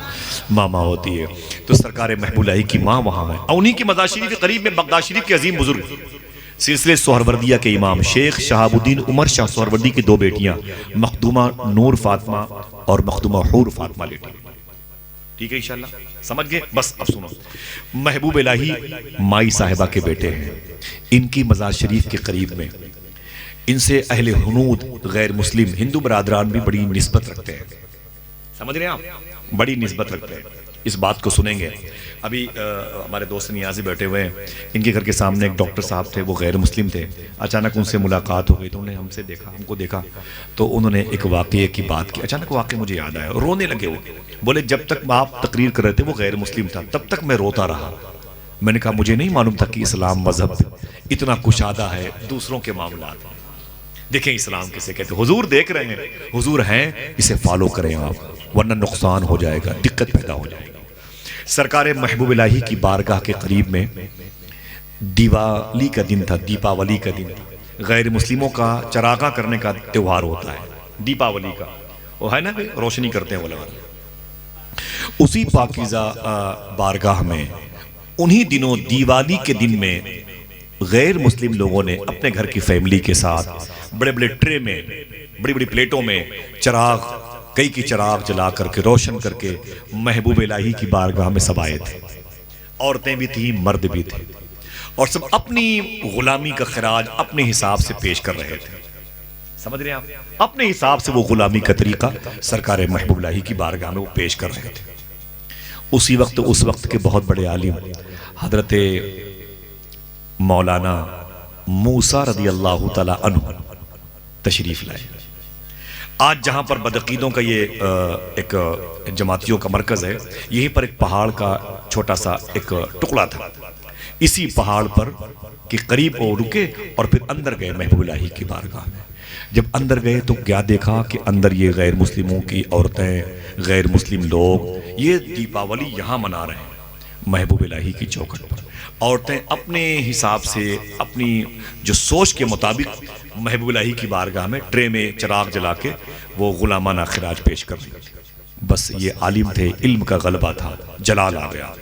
ماں ماں ہوتی ہے تو سرکار محبوب الہی کی ماں وہاں ہے، انہی کی مزار شریف کے قریب میں بغداد شریف کے عظیم بزرگ سلسلے سہروردیہ کے امام شیخ شہاب الدین عمر شاہ سہروردی کی دو بیٹیاں مخدومہ نور فاطمہ اور مخدومہ حور فاطمہ لیٹی۔ ٹھیک ہے انشاءاللہ سمجھ گئے؟ بس اب سنو، محبوب الہی مائی صاحبہ کے بیٹے ہیں، ان کی مزار شریف کے قریب میں ان سے اہل ہنود غیر مسلم ہندو برادران بھی بڑی نسبت رکھتے ہیں، سمجھ رہے ہیں آپ؟ بڑی نسبت رکھتے ہیں، اس بات کو سنیں گے۔ ابھی ہمارے دوست نیازی بیٹھے ہوئے ہیں، ان کے گھر کے سامنے ایک ڈاکٹر صاحب تھے، وہ غیر مسلم تھے، اچانک ان سے ملاقات ہو گئی تو انہوں نے ہم سے دیکھا، ہم کو دیکھا تو انہوں نے ایک واقعے کی بات کی، اچانک واقعہ مجھے یاد آیا، رونے لگے وہ، بولے جب تک آپ تقریر کر رہے تھے وہ غیر مسلم تھا تب تک میں روتا رہا، میں نے کہا مجھے نہیں معلوم تھا کہ اسلام مذہب اتنا کشادہ ہے دوسروں کے معاملات۔ دیکھیں اسلام کسے کہتے ہیں، حضور دیکھ رہے ہیں، حضور ہیں، اسے فالو کریں آپ ورنہ نقصان ہو جائے گا، دقت پیدا ہو جائے گا۔ سرکار محبوب الہی کی بارگاہ کے قریب میں دیوالی کا دن تھا، دیپاولی کا دن تھا، غیر مسلموں کا چراغاں کرنے کا تہوار ہوتا ہے دیپاولی کا، وہ ہے نا روشنی کرتے ہیں وہ لوگ۔ اسی پاکیزہ بارگاہ میں انہی دنوں دیوالی کے دن میں غیر مسلم لوگوں نے اپنے گھر کی فیملی کے ساتھ بڑے بڑے ٹرے میں بڑی بڑی پلیٹوں میں چراغ کئی کی چراغ جلا کر کے روشن کر کے محبوب الہی کی بارگاہ میں سب آئے تھے، عورتیں بھی تھیں مرد بھی تھے، اور سب اپنی غلامی کا خراج اپنے حساب سے پیش کر رہے تھے، سمجھ رہے ہیں آپ؟ اپنے حساب سے وہ غلامی کا طریقہ سرکار محبوب الہی کی بارگاہ میں وہ پیش کر رہے تھے۔ اسی وقت اس وقت کے بہت بڑے عالم حضرت مولانا موسیٰ رضی اللہ تعالی عنہ تشریف لائے۔ آج جہاں پر بدعقیدوں کا یہ ایک جماعتیوں کا مرکز ہے، یہیں پر ایک پہاڑ کا چھوٹا سا ایک ٹکڑا تھا، اسی پہاڑ پر کے قریب وہ رکے اور پھر اندر گئے محبوب الہی کی بارگاہ میں۔ جب اندر گئے تو کیا دیکھا کہ اندر یہ غیر مسلموں کی عورتیں، غیر مسلم لوگ یہ دیپاولی یہاں منا رہے ہیں محبوب الہی کی چوکھٹ پر۔ عورتیں اپنے حساب سے اپنی جو سوچ کے مطابق محبوب الہی کی بارگاہ میں ٹرے میں چراغ جلا کے وہ غلامانہ خراج پیش کر رہی تھی۔ بس یہ عالم تھے، علم کا غلبہ تھا، جلال آ گیا،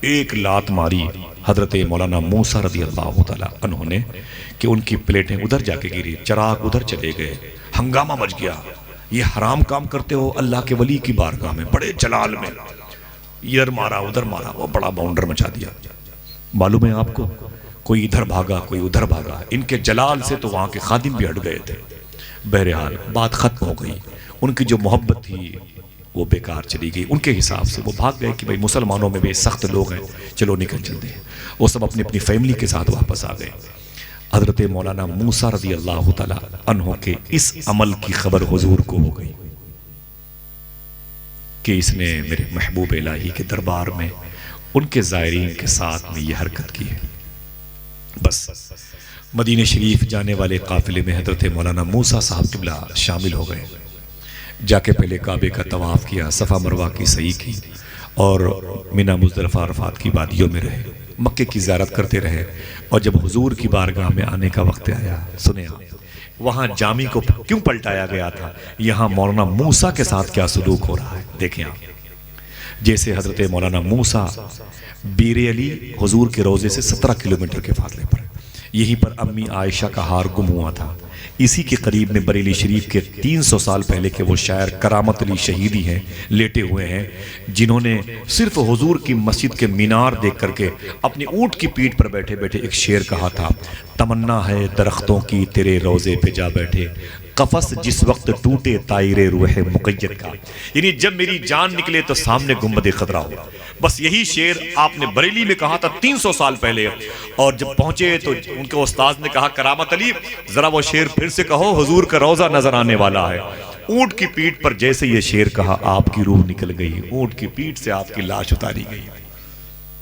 ایک لات ماری حضرت مولانا موسیٰ رضی اللہ تعالیٰ عنہ نے کہ ان کی پلیٹیں ادھر جا کے گری، چراغ ادھر چلے گئے، ہنگامہ مچ گیا، یہ حرام کام کرتے ہو اللہ کے ولی کی بارگاہ میں، بڑے جلال میں، ادھر مارا ادھر مارا، وہ بڑا باؤنڈر مچا دیا۔ معلوم ہے آپ کو، کوئی ادھر بھاگا کوئی ادھر بھاگا، ان کے جلال سے تو وہاں کے خادم بھی ہٹ گئے تھے۔ بہرحال بات ختم ہو گئی، ان کی جو محبت تھی وہ بیکار چلی گئی، ان کے حساب سے وہ بھاگ گئے کہ بھئی مسلمانوں میں بھی سخت لوگ ہیں، چلو نکل چلتے ہیں، وہ سب اپنی اپنی فیملی کے ساتھ واپس آ گئے۔ حضرت مولانا موسیٰ رضی اللہ تعالیٰ عنہ کے اس عمل کی خبر حضور کو ہو گئی کہ اس نے میرے محبوب الہی کے دربار میں ان کے زائرین کے ساتھ میں یہ حرکت کی ہے۔ بس مدینہ شریف جانے والے قافلے میں حضرت مولانا موسیٰ صاحب قبلہ شامل ہو گئے. جا کے پہلے کعبے کا طواف کیا، صفا مروہ کی سعی کی، اور منی مزدلفہ عرفات کی وادیوں میں رہے، مکے کی زیارت کرتے رہے. اور جب حضور کی بارگاہ میں آنے کا وقت آیا، سنیں آپ وہاں جامی کو کیوں پلٹایا گیا تھا، یہاں مولانا موسیٰ کے ساتھ کیا سلوک ہو رہا ہے دیکھیں آپ. جیسے حضرت مولانا موسیٰ بیر علی حضور کے روضے سے 17 کلومیٹر کے فاصلے پر، یہیں پر امی عائشہ کا ہار گم ہوا تھا. اسی کے قریب میں بریلی شریف کے 300 سال پہلے کے وہ شاعر کرامت علی شہیدی ہیں، لیٹے ہوئے ہیں، جنہوں نے صرف حضور کی مسجد کے مینار دیکھ کر کے اپنی اونٹ کی پیٹھ پر بیٹھے بیٹھے ایک شعر کہا تھا، تمنا ہے درختوں کی تیرے روضے پہ جا بیٹھے، قفس جس وقت ٹوٹے طائر روح مقید کا. یعنی جب میری جان نکلے تو سامنے گنبد خضرا ہو. بس یہی شعر آپ نے بریلی میں کہا تھا 300 سال پہلے، اور جب پہنچے تو ان کے استاذ نے کہا کرامت علی ذرا وہ شعر پھر سے کہو، حضور کا روضہ نظر آنے والا ہے. اونٹ کی پیٹھ پر جیسے یہ شعر کہا آپ کی روح نکل گئی، اونٹ کی پیٹھ سے آپ کی لاش اتاری گئی.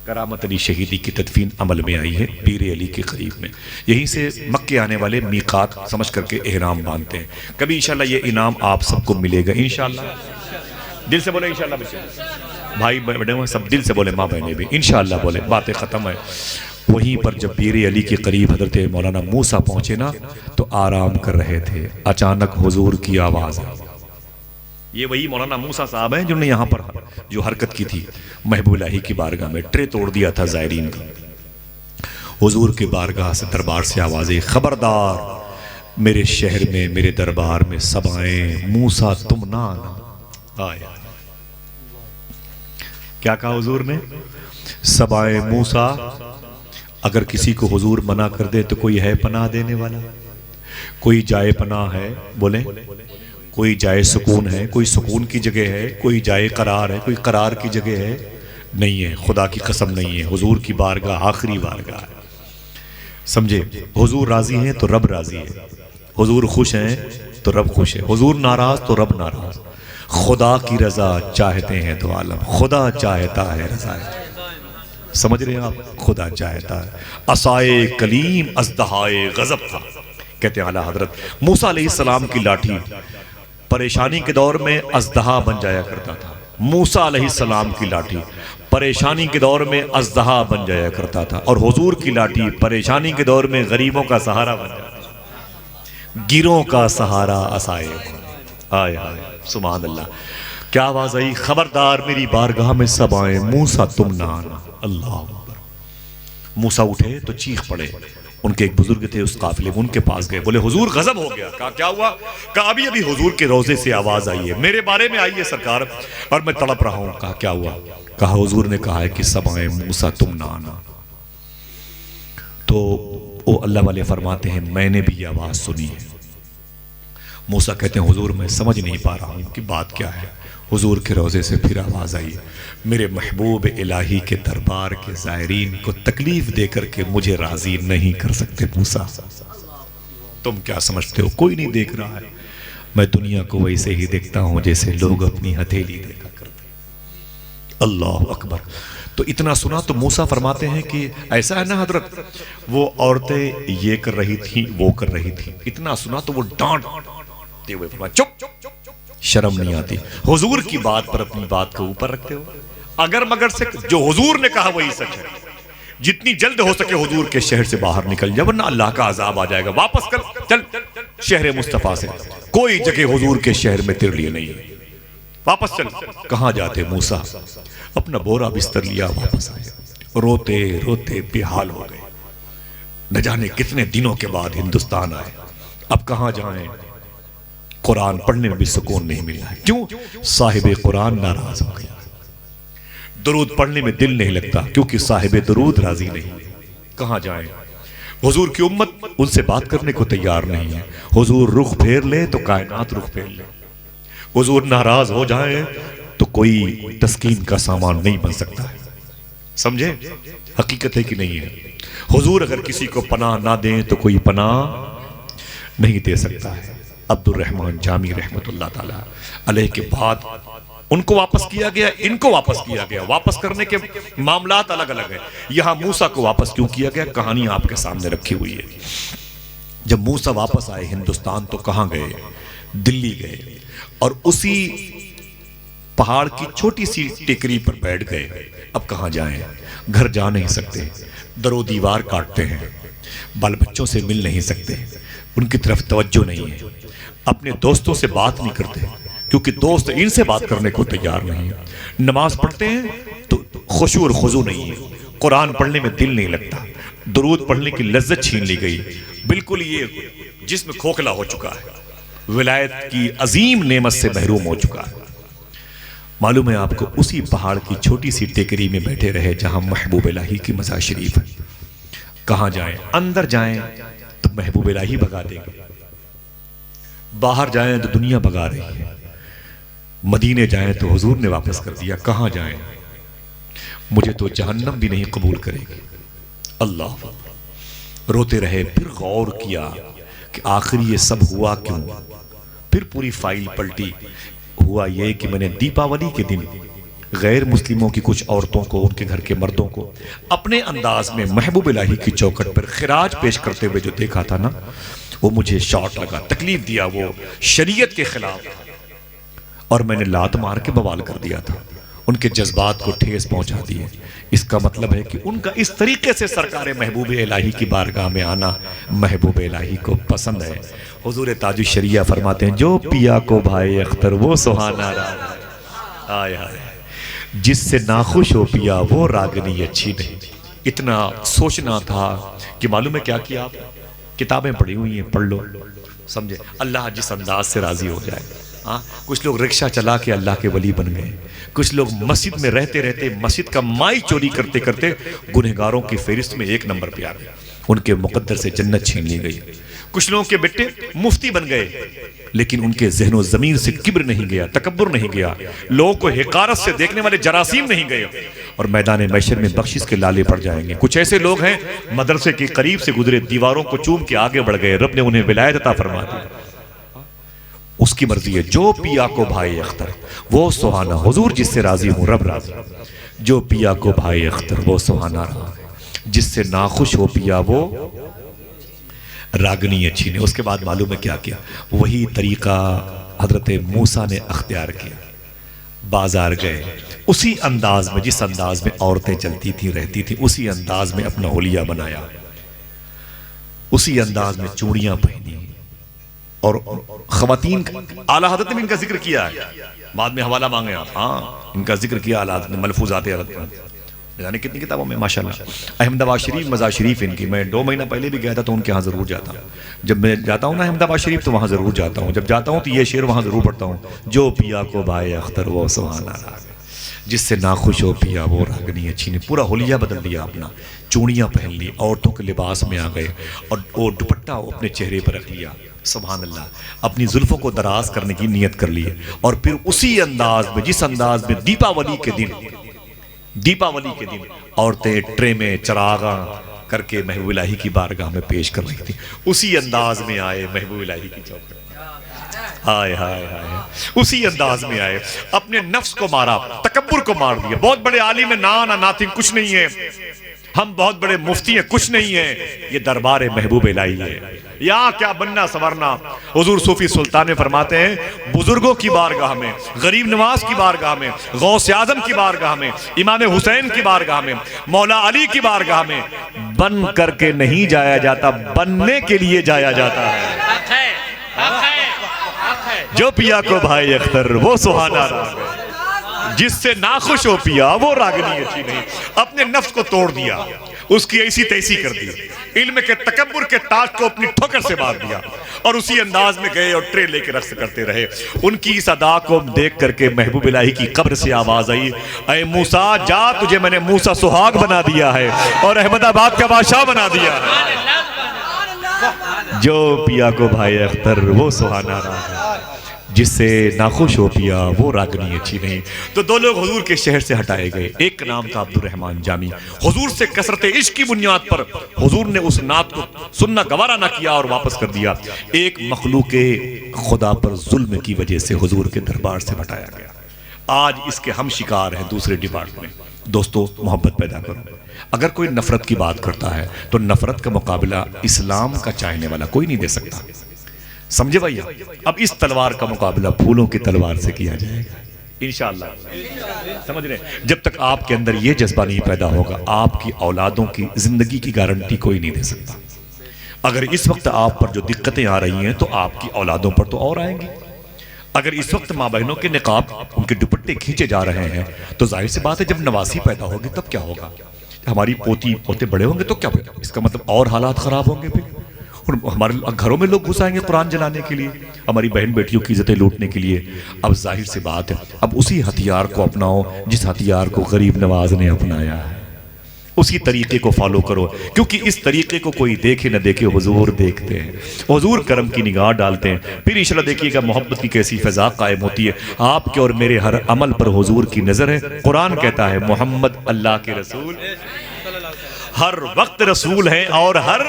کرامت علی شہیدی کی تدفین عمل میں آئی ہے پیر علی کے قریب میں. یہیں سے مکے آنے والے میقات سمجھ کر کے احرام باندھتے ہیں. کبھی انشاءاللہ یہ انعام آپ سب کو ملے گا انشاءاللہ. دل سے بولے انشاءاللہ. بھائی بیٹھے ہوئے سب دل سے بولے، ماں بہنیں بھی انشاءاللہ بولے. باتیں ختم ہے. وہیں پر جب پیر علی کے قریب حضرت مولانا موسیٰ پہنچے نا تو آرام کر رہے تھے، اچانک حضور کی آواز آئی. یہ وہی مولانا موسیٰ صاحب ہیں جنہوں نے یہاں پر جو حرکت کی تھی محبوب الہی کی بارگاہ میں، ٹرے توڑ دیا تھا زائرین کا. حضور کے بارگاہ سے دربار سے آوازیں، خبردار میرے شہر میں میرے دربار میں سب آئیں، موسیٰ تم نہ آنا. آیا کیا کہا حضور نے؟ سب آئیں موسیٰ. اگر کسی کو حضور منع کر دے تو کوئی ہے پناہ دینے والا؟ کوئی جائے پناہ ہے؟ بولیں. کوئی جائے سکون ہے؟ کوئی سکون کی جگہ ہے؟ کوئی جائے قرار ہے؟ کوئی قرار کی جگہ ہے؟ نہیں ہے. خدا کی قسم نہیں ہے. حضور کی بارگاہ آخری بارگاہ ہے. سمجھے؟ حضور راضی ہیں تو رب راضی ہے، حضور خوش ہیں تو رب خوش ہے، حضور ناراض تو رب ناراض. خدا کی رضا چاہتے ہیں تو عالم، خدا چاہتا ہے رضا. سمجھ رہے ہیں آپ؟ خدا چاہتا ہے. عصائے کلیم ازدہائے غضب تھا. کہتے ہیں اعلیٰ حضرت موسیٰ علیہ السلام کی لاٹھی پریشانی کے دور میں ازدہا بن جایا کرتا تھا. موسیٰ علیہ السلام کی لاٹھی پریشانی کے دور میں ازدہا بن جایا کرتا تھا، اور حضور کی لاٹھی پریشانی کے دور میں غریبوں کا سہارا بن جاتا تھا. گیروں کا سہارا عصائے. آئے آئے سبحان اللہ. کیا آواز آئی؟ خبردار میری بارگاہ میں سب آئیں، موسیٰ تم نہ آنا. اللہ اکبر. موسیٰ اٹھے تو چیخ پڑے. ان کے ایک بزرگ تھے اس قافلے میں، ان کے پاس گئے، بولے حضور غضب ہو گیا. کہا کیا ہوا؟ کہا ابھی ابھی حضور کے روضے سے آواز آئی ہے، میرے بارے میں آئی ہے سرکار، اور میں تڑپ رہا ہوں. کہا کیا ہوا؟ کہا حضور نے کہا ہے کہ سب آئیں، موسیٰ تم نہ آنا. تو وہ اللہ والے فرماتے ہیں میں نے بھی یہ آواز سنی ہے. موسیٰ کہتے ہیں حضور میں سمجھ نہیں پا رہا ہوں کہ بات کیا ہے. حضور کے روضے سے پھر آواز آئی، میرے محبوب الہی کے دربار کے زائرین کو تکلیف دے کر کے مجھے راضی نہیں کر سکتے موسیٰ. تم کیا سمجھتے ہو کوئی نہیں دیکھ رہا ہے؟ میں دنیا کو ویسے ہی دیکھتا ہوں جیسے لوگ اپنی ہتھیلی دیکھا کرتے. اللہ اکبر. تو اتنا سنا تو موسیٰ فرماتے ہیں کہ ایسا ہے نا حضرت، وہ عورتیں یہ کر رہی تھیں وہ کر رہی تھیں. اتنا سنا تو وہ ڈانٹتے ہوئے فرمایا چپ، شرم نہیں آتی؟ حضور کی بات پر اپنی بات کو اوپر رکھتے ہو. اگر مگر سے جو حضور نے کہا وہی سچ ہے. جتنی جلد ہو سکے حضور کے شہر سے باہر نکل جا، ورنہ اللہ کا عذاب آ جائے گا. واپس کر چل شہر مصطفیٰ سے، کوئی جگہ حضور کے شہر میں تیرے لیے نہیں ہے. واپس چل. کہاں جاتے موسیٰ؟ اپنا بورا بستر لیا واپس آئے. روتے روتے بے حال ہو گئے. نہ جانے کتنے دنوں کے بعد ہندوستان آئے. اب کہاں جائیں؟ قرآن پڑھنے میں بھی سکون نہیں ملا ہے. کیوں؟ صاحب قرآن ناراض ہو گیا. درود پڑھنے میں دل نہیں لگتا کیونکہ صاحب درود راضی نہیں. کہاں جائیں؟ حضور کی امت ان سے بات کرنے کو تیار نہیں ہے. حضور رخ پھیر لے تو کائنات رخ پھیر لے. حضور ناراض ہو جائیں تو کوئی تسکین کا سامان نہیں بن سکتا ہے. سمجھے؟ حقیقت ہے کہ نہیں ہے؟ حضور اگر کسی کو پناہ نہ دیں تو کوئی پناہ نہیں دے سکتا ہے. عبد الرحمن جامی رحمت اللہ تعالیٰ علیہ کے بعد ان کو واپس کیا گیا، ان کو واپس کیا گیا. واپس کرنے کے معاملات الگ الگ ہیں. یہاں موسیٰ کو واپس کیوں کیا گیا؟ کہانی آپ کے سامنے رکھی ہوئی ہے. جب موسیٰ واپس آئے ہندوستان تو کہاں گئے؟ دلی گئے، اور اسی پہاڑ کی چھوٹی سی ٹیکری پر بیٹھ گئے۔ اب کہاں جائیں؟ گھر جا نہیں سکتے، در و دیوار کاٹتے ہیں، بال بچوں سے مل نہیں سکتے، ان کی طرف توجہ نہیں ہے، اپنے دوستوں سے بات نہیں کرتے کیونکہ دوست ان سے بات کرنے کو تیار نہیں ہے، نماز پڑھتے ہیں تو خشوع اور خضوع نہیں ہے، قرآن پڑھنے میں دل نہیں لگتا، درود پڑھنے کی لذت چھین لی گئی، بالکل یہ جسم کھوکھلا ہو چکا ہے، ولایت کی عظیم نعمت سے محروم ہو چکا ہے۔ معلوم ہے آپ کو، اسی پہاڑ کی چھوٹی سی ٹیکری میں بیٹھے رہے جہاں محبوب الہی کی مزار شریف ہے۔ کہاں جائیں؟ اندر جائیں تو محبوب الہی بھگا دیں گے، باہر جائیں تو دنیا بھگا رہی ہے، مدینے جائیں تو حضور نے واپس کر دیا۔ کہاں جائیں؟ مجھے تو جہنم بھی نہیں قبول کرے گی۔ اللہ روتے رہے، پھر غور کیا کہ آخر یہ سب ہوا کیوں؟ پھر پوری فائل پلٹی۔ ہوا یہ کہ میں نے دیپاولی کے دن غیر مسلموں کی کچھ عورتوں کو، ان کے گھر کے مردوں کو اپنے انداز میں محبوب الہی کی چوکھٹ پر خراج پیش کرتے ہوئے جو دیکھا تھا نا، وہ مجھے شاٹ لگا، تکلیف دیا، وہ شریعت کے خلاف تھا، اور میں نے لات مار کے بوال کر دیا تھا، ان کے جذبات کو ٹھیس پہنچا دیے۔ اس کا مطلب ہے کہ ان کا اس طریقے سے سرکار محبوب الہی کی بارگاہ میں آنا محبوب الہی کو پسند ہے۔ حضور تاج الشریعہ فرماتے ہیں، جو پیا کو بھائی اختر وہ سہانا راگ، آئے آئے، جس سے ناخوش ہو پیا وہ راگنی اچھی نہیں۔ اتنا سوچنا تھا کہ معلوم ہے کیا کیا آپ؟ کتابیں پڑھی ہوئی ہیں، پڑھ لو، سمجھے؟ اللہ جس انداز سے راضی ہو جائے۔ کچھ لوگ رکشہ چلا کے اللہ کے ولی بن گئے، کچھ لوگ مسجد میں رہتے رہتے مسجد کا مائی چوری کرتے کرتے گنہگاروں کی فہرست میں 1 نمبر پہ آ گئے، ان کے مقدر سے جنت چھین لی گئی۔ کچھ لوگوں کے بیٹے مفتی بن گئے، لیکن ان کے ذہن و ضمیر سے کبر نہیں گیا، تکبر نہیں گیا، لوگوں کو حقارت سے دیکھنے والے جراثیم نہیں گئے، اور میدان محشر میں بخشش کے لالے پڑ جائیں گے۔ کچھ ایسے لوگ ہیں مدرسے کے قریب سے گزرے، دیواروں کو چوم کے آگے بڑھ گئے، رب نے انہیں ولایت عطا فرما دی۔ اس کی مرضی ہے، جو پیا کو بھائی اختر وہ سہانا، حضور جس سے راضی ہوں رب راضی، جو پیا کو بھائی اختر وہ سہانا راگ، جس سے ناخوش ہو پیا وہ راگنی اچھی نے۔ اس کے بعد معلوم ہے کیا کیا؟ وہی طریقہ حضرت موسیٰ نے اختیار کیا، بازار گئے، اسی انداز میں جس انداز میں عورتیں چلتی تھیں رہتی تھیں، اسی انداز میں اپنا حلیہ بنایا، اسی انداز میں چوڑیاں پہنی، اور خواتین اعلیٰ حضرت نے ان کا ذکر کیا ہے، بعد میں حوالہ مانگے آپ، ہاں ان کا ذکر کیا اعلیٰ حضرت نے ملفوظات حضرت نے، یعنی کتنی کتابوں میں ماشاءاللہ۔ احمد آباد شریف مزار شریف ان کی، میں 2 مہینہ پہلے بھی گیا تھا تو ان کے ہاں ضرور جاتا ہوں، جب میں جاتا ہوں نا احمد آباد شریف تو وہاں ضرور جاتا ہوں، جب جاتا ہوں تو یہ شعر وہاں ضرور پڑھتا ہوں، جو پیا کو بھائی اختر وہ سہانا راگ، جس سے ناخوش ہو پیا وہ راگنی اچھی نے۔ پورا حلیہ بدل دیا اپنا، چوڑیاں پہن لی، عورتوں کے لباس میں آ گئے، اور وہ دوپٹہ اپنے چہرے پر رکھ لیا، سبحان اللہ، اپنی زلفوں کو دراز کرنے کی نیت کر لی، اور پھر اسی انداز میں جس انداز میں دیپاولی کے دن عورتیں ٹرے میں چراغاں کر کے محبوب الہی کی بارگاہ میں پیش کر رہی تھی، اسی انداز میں آئے محبوب الہی کی چوکھٹ، ہائے ہائے ہائے، اسی انداز میں آئے، اپنے نفس کو مارا، تکبر کو مار دیا۔ بہت بڑے عالم ہیں، نا ناتھنگ، کچھ نہیں ہے، ہم بہت بڑے مفتی ہیں، کچھ نہیں ہے، یہ دربار محبوب الہی ہے، یہاں کیا بننا سورنا۔ حضور صوفی سلطان میں فرماتے ہیں، بزرگوں کی بارگاہ میں، غریب نواز کی بارگاہ میں، غوث اعظم کی بارگاہ میں، امام حسین کی بارگاہ میں، مولا علی کی بارگاہ میں بن کر کے نہیں جایا جاتا، بننے کے لیے جایا جاتا ہے۔ جو پیا کو بھائی اختر وہ سہانا راگ، جس سے ناخوش ہو پیا وہ راگنی اچھی نہیں۔ اپنے نفس کو توڑ دیا، اس کی ایسی تیسی کر دی، علم کے تکبر کے تاج کو اپنی ٹھوکر سے مار دیا، اور اسی انداز میں گئے اور ٹرے لے کے رقص کرتے رہے۔ ان کی اس ادا کو دیکھ کر کے محبوب الہی کی قبر سے آواز آئی، اے موسیٰ جا، تجھے میں نے موسیٰ سہاگ بنا دیا ہے اور احمد آباد کا بادشاہ بنا دیا ہے۔ جو پیا کو بھائی اختر وہ سہانا راگ، جس سے ناخوش ہو پیا وہ راگنی اچھی نہیں۔ تو 2 لوگ حضور کے شہر سے ہٹائے گئے، ایک کا نام تھا عبد الرحمن جامی، حضور سے کثرت عشق کی بنیاد پر حضور نے اس نعت کو سننا گوارا نہ کیا اور واپس کر دیا۔ ایک مخلوق خدا پر ظلم کی وجہ سے حضور کے دربار سے ہٹایا گیا۔ آج اس کے ہم شکار ہیں دوسرے ڈپارٹمنٹ، دوستو محبت پیدا کرو. اگر کوئی نفرت کی بات کرتا ہے تو نفرت کا مقابلہ اسلام کا چاہنے والا کوئی نہیں دے سکتا. سمجھے بھائی؟ اب اس تلوار کا مقابلہ پھولوں کی تلوار سے کیا جائے گا انشاءاللہ. سمجھ رہے ہیں؟ جب تک آپ کے اندر یہ جذبہ نہیں پیدا ہوگا آپ کی اولادوں کی زندگی کی گارنٹی کوئی نہیں دے سکتا. اگر اس وقت آپ پر جو دقتیں آ رہی ہیں تو آپ کی اولادوں پر تو اور آئیں گی. اگر اس وقت ماں بہنوں کے نقاب ان کے دوپٹے کھینچے جا رہے ہیں تو ظاہر سی بات ہے جب نواسی پیدا ہوگی تب کیا ہوگا؟ ہماری پوتی پوتے بڑے ہوں گے تو کیا ہوگا؟ اس کا مطلب اور حالات خراب ہوں گے. پھر ہمارے گھروں میں لوگ گھس آئیں گے قرآن جلانے کے لیے، ہماری بہن بیٹیوں کی عزتیں لوٹنے کے لیے. اب ظاہر سی بات ہے اب اسی ہتھیار کو اپناؤ جس ہتھیار کو غریب نواز نے اپنایا ہے. اسی طریقے کو فالو کرو، کیونکہ اس طریقے کو کوئی دیکھے نہ دیکھے حضور دیکھتے ہیں، حضور کرم کی نگاہ ڈالتے ہیں. پھر انشاءاللہ دیکھیے گا محبت کی کیسی فضا قائم ہوتی ہے. آپ کے اور میرے ہر عمل پر حضور کی نظر ہے. قرآن کہتا ہے محمد اللہ کے رسول ہر وقت رسول ہیں اور ہر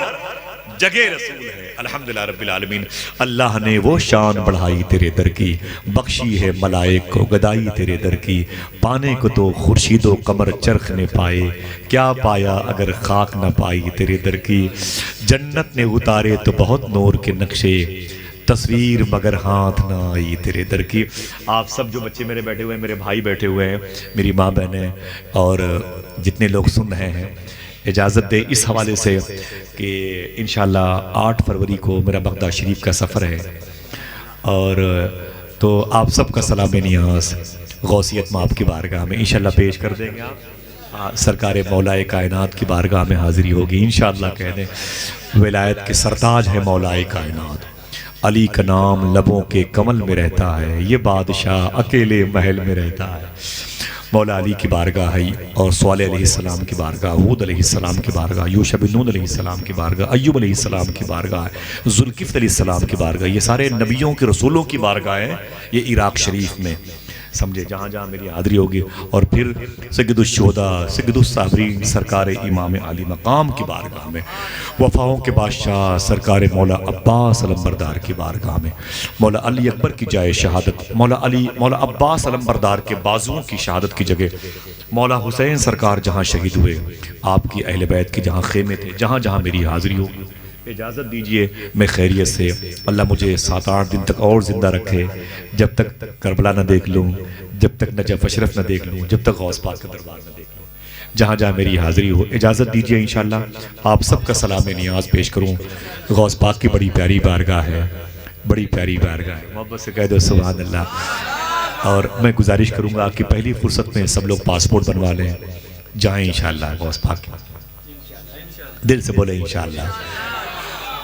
جگہ رسول ہے. الحمدللہ رب العالمین. اللہ نے وہ شان بڑھائی تیرے در کی، بخشی ہے ملائک کو گدائی تیرے در کی. پانے کو تو خورشید و قمر چرخ نے پائے، کیا پایا اگر خاک نہ پائی تیرے در کی. جنت نے اتارے تو بہت نور کے نقشے، تصویر مگر ہاتھ نہ آئی تیرے در کی. آپ سب جو بچے میرے بیٹھے ہوئے ہیں، میرے بھائی بیٹھے ہوئے ہیں، میری ماں بہنیں اور جتنے لوگ سن رہے ہیں، اجازت دے اس حوالے سے کہ انشاءاللہ 8 فروری کو میرا بغداد شریف کا سفر ہے اور تو آپ سب کا سلام نیاز غوثیت مآب کی بارگاہ میں انشاءاللہ پیش کر دیں گے. آپ سرکار مولا کائنات کی بارگاہ میں حاضری ہوگی انشاءاللہ. کہہ دیں ولایت کے سرتاج ہے مولا کائنات، علی کا نام لبوں کے کمل میں رہتا ہے، یہ بادشاہ اکیلے محل میں رہتا ہے. مولا علی کی بارگاہ ہے اور صالح علیہ السلام کی بارگاہ، ہود علیہ السلام کی بارگاہ، یوشع بن نون علیہ السلام کی بارگاہ، ایوب علیہ السلام کی بارگاہ، ذوالکفل علیہ السلام کی بارگاہ. یہ سارے نبیوں کے رسولوں کی بارگاہ ہیں یہ عراق شریف میں. سمجھے جہاں جہاں میری حاضری ہوگی. اور پھر سید الشہداء سید الصابرین سرکار امام علی مقام کی بارگاہ میں، وفاؤں کے بادشاہ سرکار مولا عباس علمبردار کی بارگاہ میں، مولا علی اکبر کی جائے شہادت، مولا عباس علمبردار کے بازوؤں کی شہادت کی جگہ، مولا حسین سرکار جہاں شہید ہوئے، آپ کی اہل بیت کے جہاں خیمے تھے، جہاں جہاں میری حاضری ہوگی. اجازت دیجئے میں خیریت سے اللہ مجھے 7-8 دن تک اور زندہ رکھے، جب تک کربلا نہ دیکھ لوں، جب تک نجف اشرف نہ دیکھ لوں، جب تک غوث پاک کا دربار نہ دیکھ لوں، جہاں جہاں میری حاضری ہو. اجازت دیجئے انشاءاللہ آپ سب کا سلام نیاز پیش کروں. غوث پاک کی بڑی پیاری بارگاہ ہے، بڑی پیاری بارگاہ ہے. محبت سے کہہ دو سبحان اللہ. اور میں گزارش کروں گا کہ پہلی فرصت میں سب لوگ پاسپورٹ بنوا لیں، جائیں انشاءاللہ غوث پاک کے. دل سے بولے انشاءاللہ.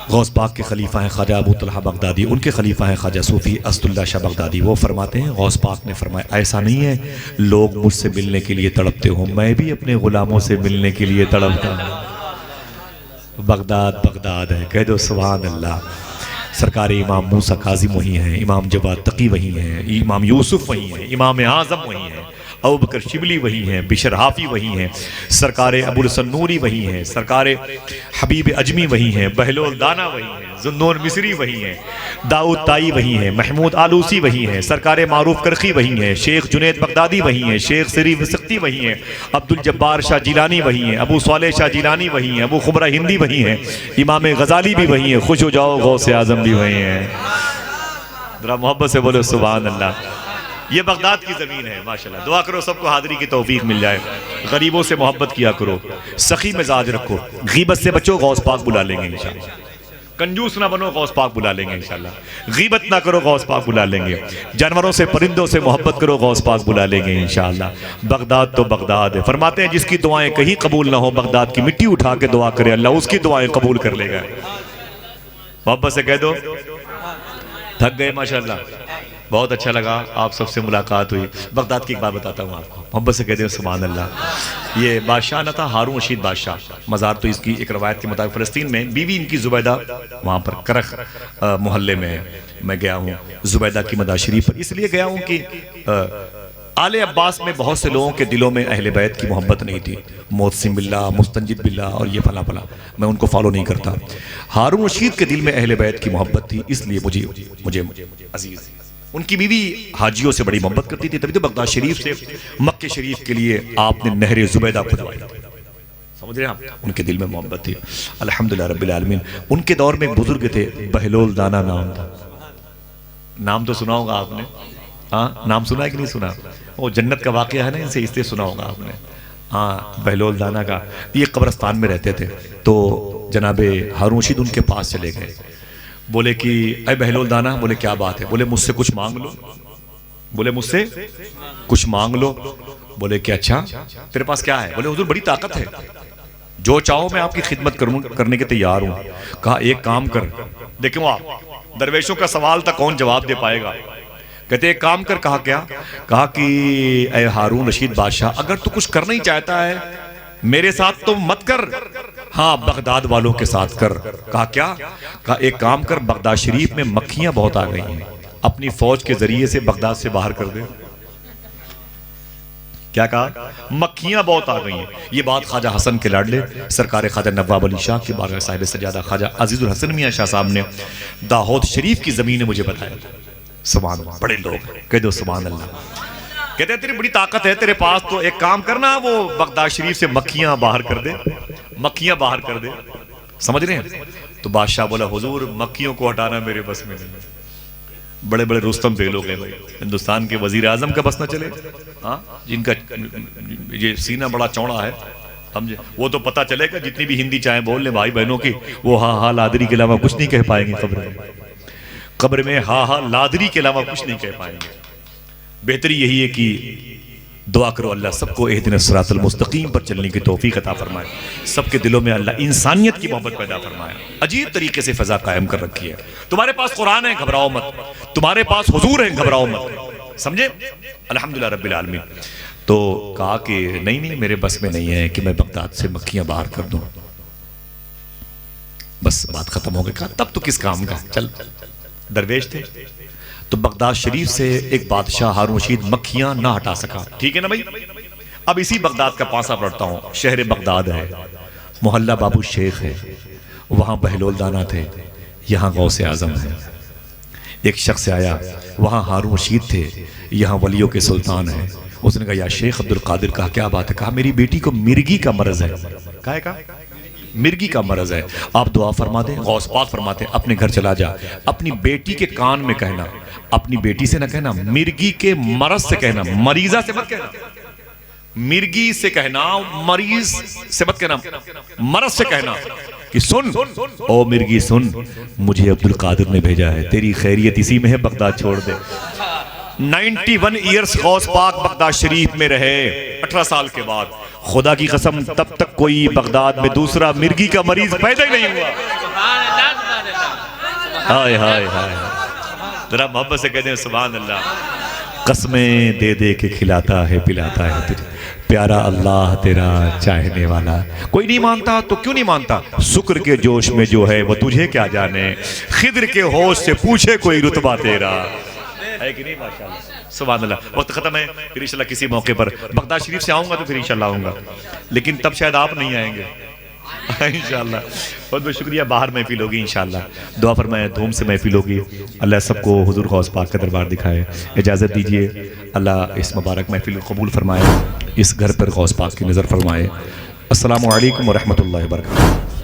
غوث پاک کے خلیفہ ہیں خواجہ ابو طلحہ بغدادی، ان کے خلیفہ ہیں خواجہ صوفی اسد اللہ شاہ بغدادی. وہ فرماتے ہیں غوث پاک نے فرمایا ایسا نہیں ہے لوگ مجھ سے ملنے کے لیے تڑپتے ہوں، میں بھی اپنے غلاموں سے ملنے کے لیے تڑپتا ہوں. بغداد بغداد ہے. کہہ دو سبحان اللہ. سرکار امام موسیٰ کاظم وہی ہیں، امام جواد تقی وہی ہیں، امام یوسف وہی ہیں، امام اعظم وہی ہیں، ابوبکر شبلی وہی ہیں، بشر حافی وہی ہیں، سرکار ابو الحسن نوری وہی ہیں، سرکار حبیب اجمی وہی ہیں، بہلول دانا وہی ہیں، ذوالنون مصری وہی ہیں، داؤد تائی وہی ہیں، محمود آلوسی وہی ہیں، سرکار معروف کرخی وہی ہیں، شیخ جنید بغدادی وہی ہیں، شیخ شریف سختی وہی ہیں، عبدالجبار شاہ جیلانی وہی ہیں، ابو صالح شاہ جیلانی وہی ہیں، ابو خبرہ ہندی وہی ہیں، امام غزالی بھی وہی ہیں. خوش ہو جاؤ غوث اعظم بھی وہی ہیں. ذرا محبت سے بولو سبحان اللہ. یہ بغداد کی زمین ہے ماشاءاللہ. دعا کرو سب کو حاضری کی توفیق مل جائے. غریبوں سے محبت کیا کرو، سخی مزاج رکھو، غیبت سے بچو غوث پاک بلا لیں گے انشاءاللہ. کنجوس نہ بنو غوث پاک بلا لیں گے انشاءاللہ. غیبت نہ کرو غوث پاک بلا لیں گے. جانوروں سے پرندوں سے محبت کرو غوث پاک بلا لیں گے انشاءاللہ. بغداد تو بغداد ہے. فرماتے ہیں جس کی دعائیں کہیں قبول نہ ہو بغداد کی مٹی اٹھا کے دعا کرے اللہ اس کی دعائیں قبول کر لے گا. محبت سے کہہ دو. تھک گئے ماشاءاللہ. بہت اچھا لگا آپ سب سے ملاقات ہوئی. بغداد کی ایک بات بتاتا ہوں آپ کو، محبت سے کہتے ہیں سبحان اللہ. یہ بادشاہ نہ تھا ہارون رشید بادشاہ. مزار تو اس کی ایک روایت کے مطابق فلسطین میں، بیوی ان کی زبیدہ وہاں پر کرخ محلے میں میں گیا ہوں زبیدہ کی مدار شریف پر. اس لیے گیا ہوں کہ آل عباس میں بہت سے لوگوں کے دلوں میں اہل بیت کی محبت نہیں تھی. معتصم باللہ، مستنجد باللہ اور یہ فلاں فلاں، میں ان کو فالو نہیں کرتا. ہارون رشید کے دل میں اہل بیت کی محبت تھی، اس لیے مجھے عزیز ان کی بیوی حاجیوں سے بڑی محبت کرتی تھی، تبھی تو بغداد شریف سے مکہ شریف کے لیے آپ نے نہر زبیدہ کھدوائی، سمجھ رہے ہیں آپ؟ ان کے دل میں محبت تھی۔ الحمدللہ رب العالمین۔ ان کے دور میں ایک بزرگ تھے، بہلول دانا نام تھا، نام تو سنا ہوگا آپ نے، ہاں نام سنا ہے کہ نہیں سنا؟ وہ جنت کا واقعہ ہے نا، ان سے اس لیے سنا ہوگا آپ نے، ہاں بہلول دانا کا۔ یہ قبرستان میں رہتے تھے، تو جناب ہارون رشید ان کے پاس چلے گئے، بولے کہ اے بہلول دانا، بولے کیا بات ہے؟ بولے مجھ سے کچھ مانگ لو، بولے مجھ سے کچھ مانگ لو، بولے کہ اچھا تیرے پاس کیا ہے؟ بولے حضور بڑی طاقت ہے، جو چاہو میں آپ کی خدمت کرنے کے تیار ہوں۔ کہا ایک کام کر، دیکھیں وہ درویشوں کا سوال تھا کون جواب دے پائے گا، کہتے ایک کام کر۔ کہا کیا؟ کہا کہ اے ہارون رشید بادشاہ، اگر تو کچھ کرنا ہی چاہتا ہے میرے ساتھ تو مت کر، ہاں بغداد والوں کے ساتھ کر۔ کہا کیا؟ کہا ایک کام کر، بغداد شریف میں مکھیاں بہت آ گئی ہیں، اپنی فوج کے ذریعے سے بغداد سے باہر کر دے۔ کیا کہا؟ مکھیاں بہت آ گئی ہیں۔ یہ بات خواجہ حسن کے لاڈلے سرکار خواجہ نواب علی شاہ کے بارگاہ صاحب سجادہ خواجہ عزیز الحسن میاں شاہ صاحب نے داؤد شریف کی زمین نے مجھے بتایا تھا۔ سبحان اللہ، بڑے لوگ کہہ دو سبحان اللہ۔ کہتے ہیں تیری بڑی طاقت ہے تیرے پاس، تو ایک کام کرنا، وہ بغداد شریف سے مکھیاں باہر کر دے، مکھیاں باہر کر دے، سمجھ رہے ہیں؟ تو بادشاہ بولا حضور مکھیوں کو ہٹانا میرے بس میں نہیں۔ بڑے بڑے رستم بے لوگ ہیں بھائی، ہندوستان کے وزیر اعظم کا بس نہ چلے، ہاں جن کا یہ سینہ بڑا چوڑا ہے، سمجھے؟ وہ تو پتہ چلے گا جتنی بھی ہندی چاہیں بول لیں بھائی بہنوں کی، وہ ہاں ہاں لادری کے علاوہ کچھ نہیں کہہ پائیں گے قبر میں، قبر میں ہاں ہاں لادری کے علاوہ کچھ نہیں کہہ پائیں گے۔ بہتری یہی ہے کہ دعا کرو اللہ سب کو اہدنا الصراط المستقیم پر چلنے کی توفیق عطا فرمائے، سب کے دلوں میں اللہ انسانیت کی محبت پیدا فرمائے۔ عجیب طریقے سے فضا قائم کر رکھی ہے۔ تمہارے پاس قرآن ہے گھبراؤ مت، تمہارے پاس حضور ہے گھبراؤ مت، سمجھے؟ الحمدللہ رب العالمین۔ تو کہا کہ نہیں میرے بس میں نہیں ہے کہ میں بغداد سے مکھیاں باہر کر دوں، بس بات ختم ہو گئی۔ کہا تب تو کس کام کا، چل درویش تھے تو بغداد شریف سے ایک بادشاہ ہارون رشید مکھیاں نہ ہٹا سکا، ٹھیک ہے نا بھائی؟ اب اسی بغداد کا پاسا پڑھتا ہوں، شہر بغداد ہے، محلہ بابو شیخ ہے، وہاں بہلول دانا تھے، یہاں غوث اعظم ہے۔ ایک شخص آیا، وہاں ہارون رشید تھے، یہاں ولیوں کے سلطان ہیں۔ اس نے کہا یا شیخ عبد القادر، کہا کیا بات ہے؟ کہا میری بیٹی کو مرگی کا مرض ہے۔ کہا مرگی کا مرض ہے، آپ دعا فرما دیں۔ غوث پاک فرماتے ہیں اپنے گھر چلا جا، اپنی بیٹی کے کان میں کہنا، اپنی بیٹی سے نہ کہنا، مرگی کے مرض سے کہنا، مریضہ سے مت کہنا، مرگی سے کہنا، مریض سے مت کہنا، مرض سے کہنا کہ سن او مرگی سن، مجھے عبد القادر نے بھیجا ہے، تیری خیریت اسی میں ہے، بغداد چھوڑ دے۔ 91 ایئرز غوث پاک بغداد شریف میں رہے، 18 سال کے بعد خدا کی قسم تب تک کوئی بغداد میں دوسرا مرگی کا مریض پیدا ہی نہیں ہوا۔ ہائے ہائے ہائے، ذرا محبت سے کہتے ہیں سبحان اللہ۔ قسمیں دے دے کے کھلاتا ہے پلاتا ہے تجھے، پیارا اللہ تیرا چاہنے والا۔ کوئی نہیں مانتا تو کیوں نہیں مانتا؟ شکر کے جوش میں جو ہے وہ تجھے کیا جانے، خضر کے ہوش سے پوچھے کوئی رتبہ تیرا ہے کہ نہیں؟ ماشاءاللہ سبحان اللہ۔ وقت ختم ہے، پھر انشاءاللہ کسی موقع پر بغداد شریف سے آؤں گا تو پھر انشاءاللہ آؤں گا، لیکن تب شاید آپ نہیں آئیں گے انشاءاللہ۔ بہت بہت شکریہ، باہر محفل ہوگی انشاءاللہ، دعا فرمائے دھوم سے محفل ہوگی، اللہ سب کو حضور غوث پاک کا دربار دکھائے۔ اجازت دیجئے، اللہ اس مبارک محفل قبول فرمائے، اس گھر پر غوث پاک کی نظر فرمائے۔ السلام علیکم ورحمۃ اللہ وبرکاتہ۔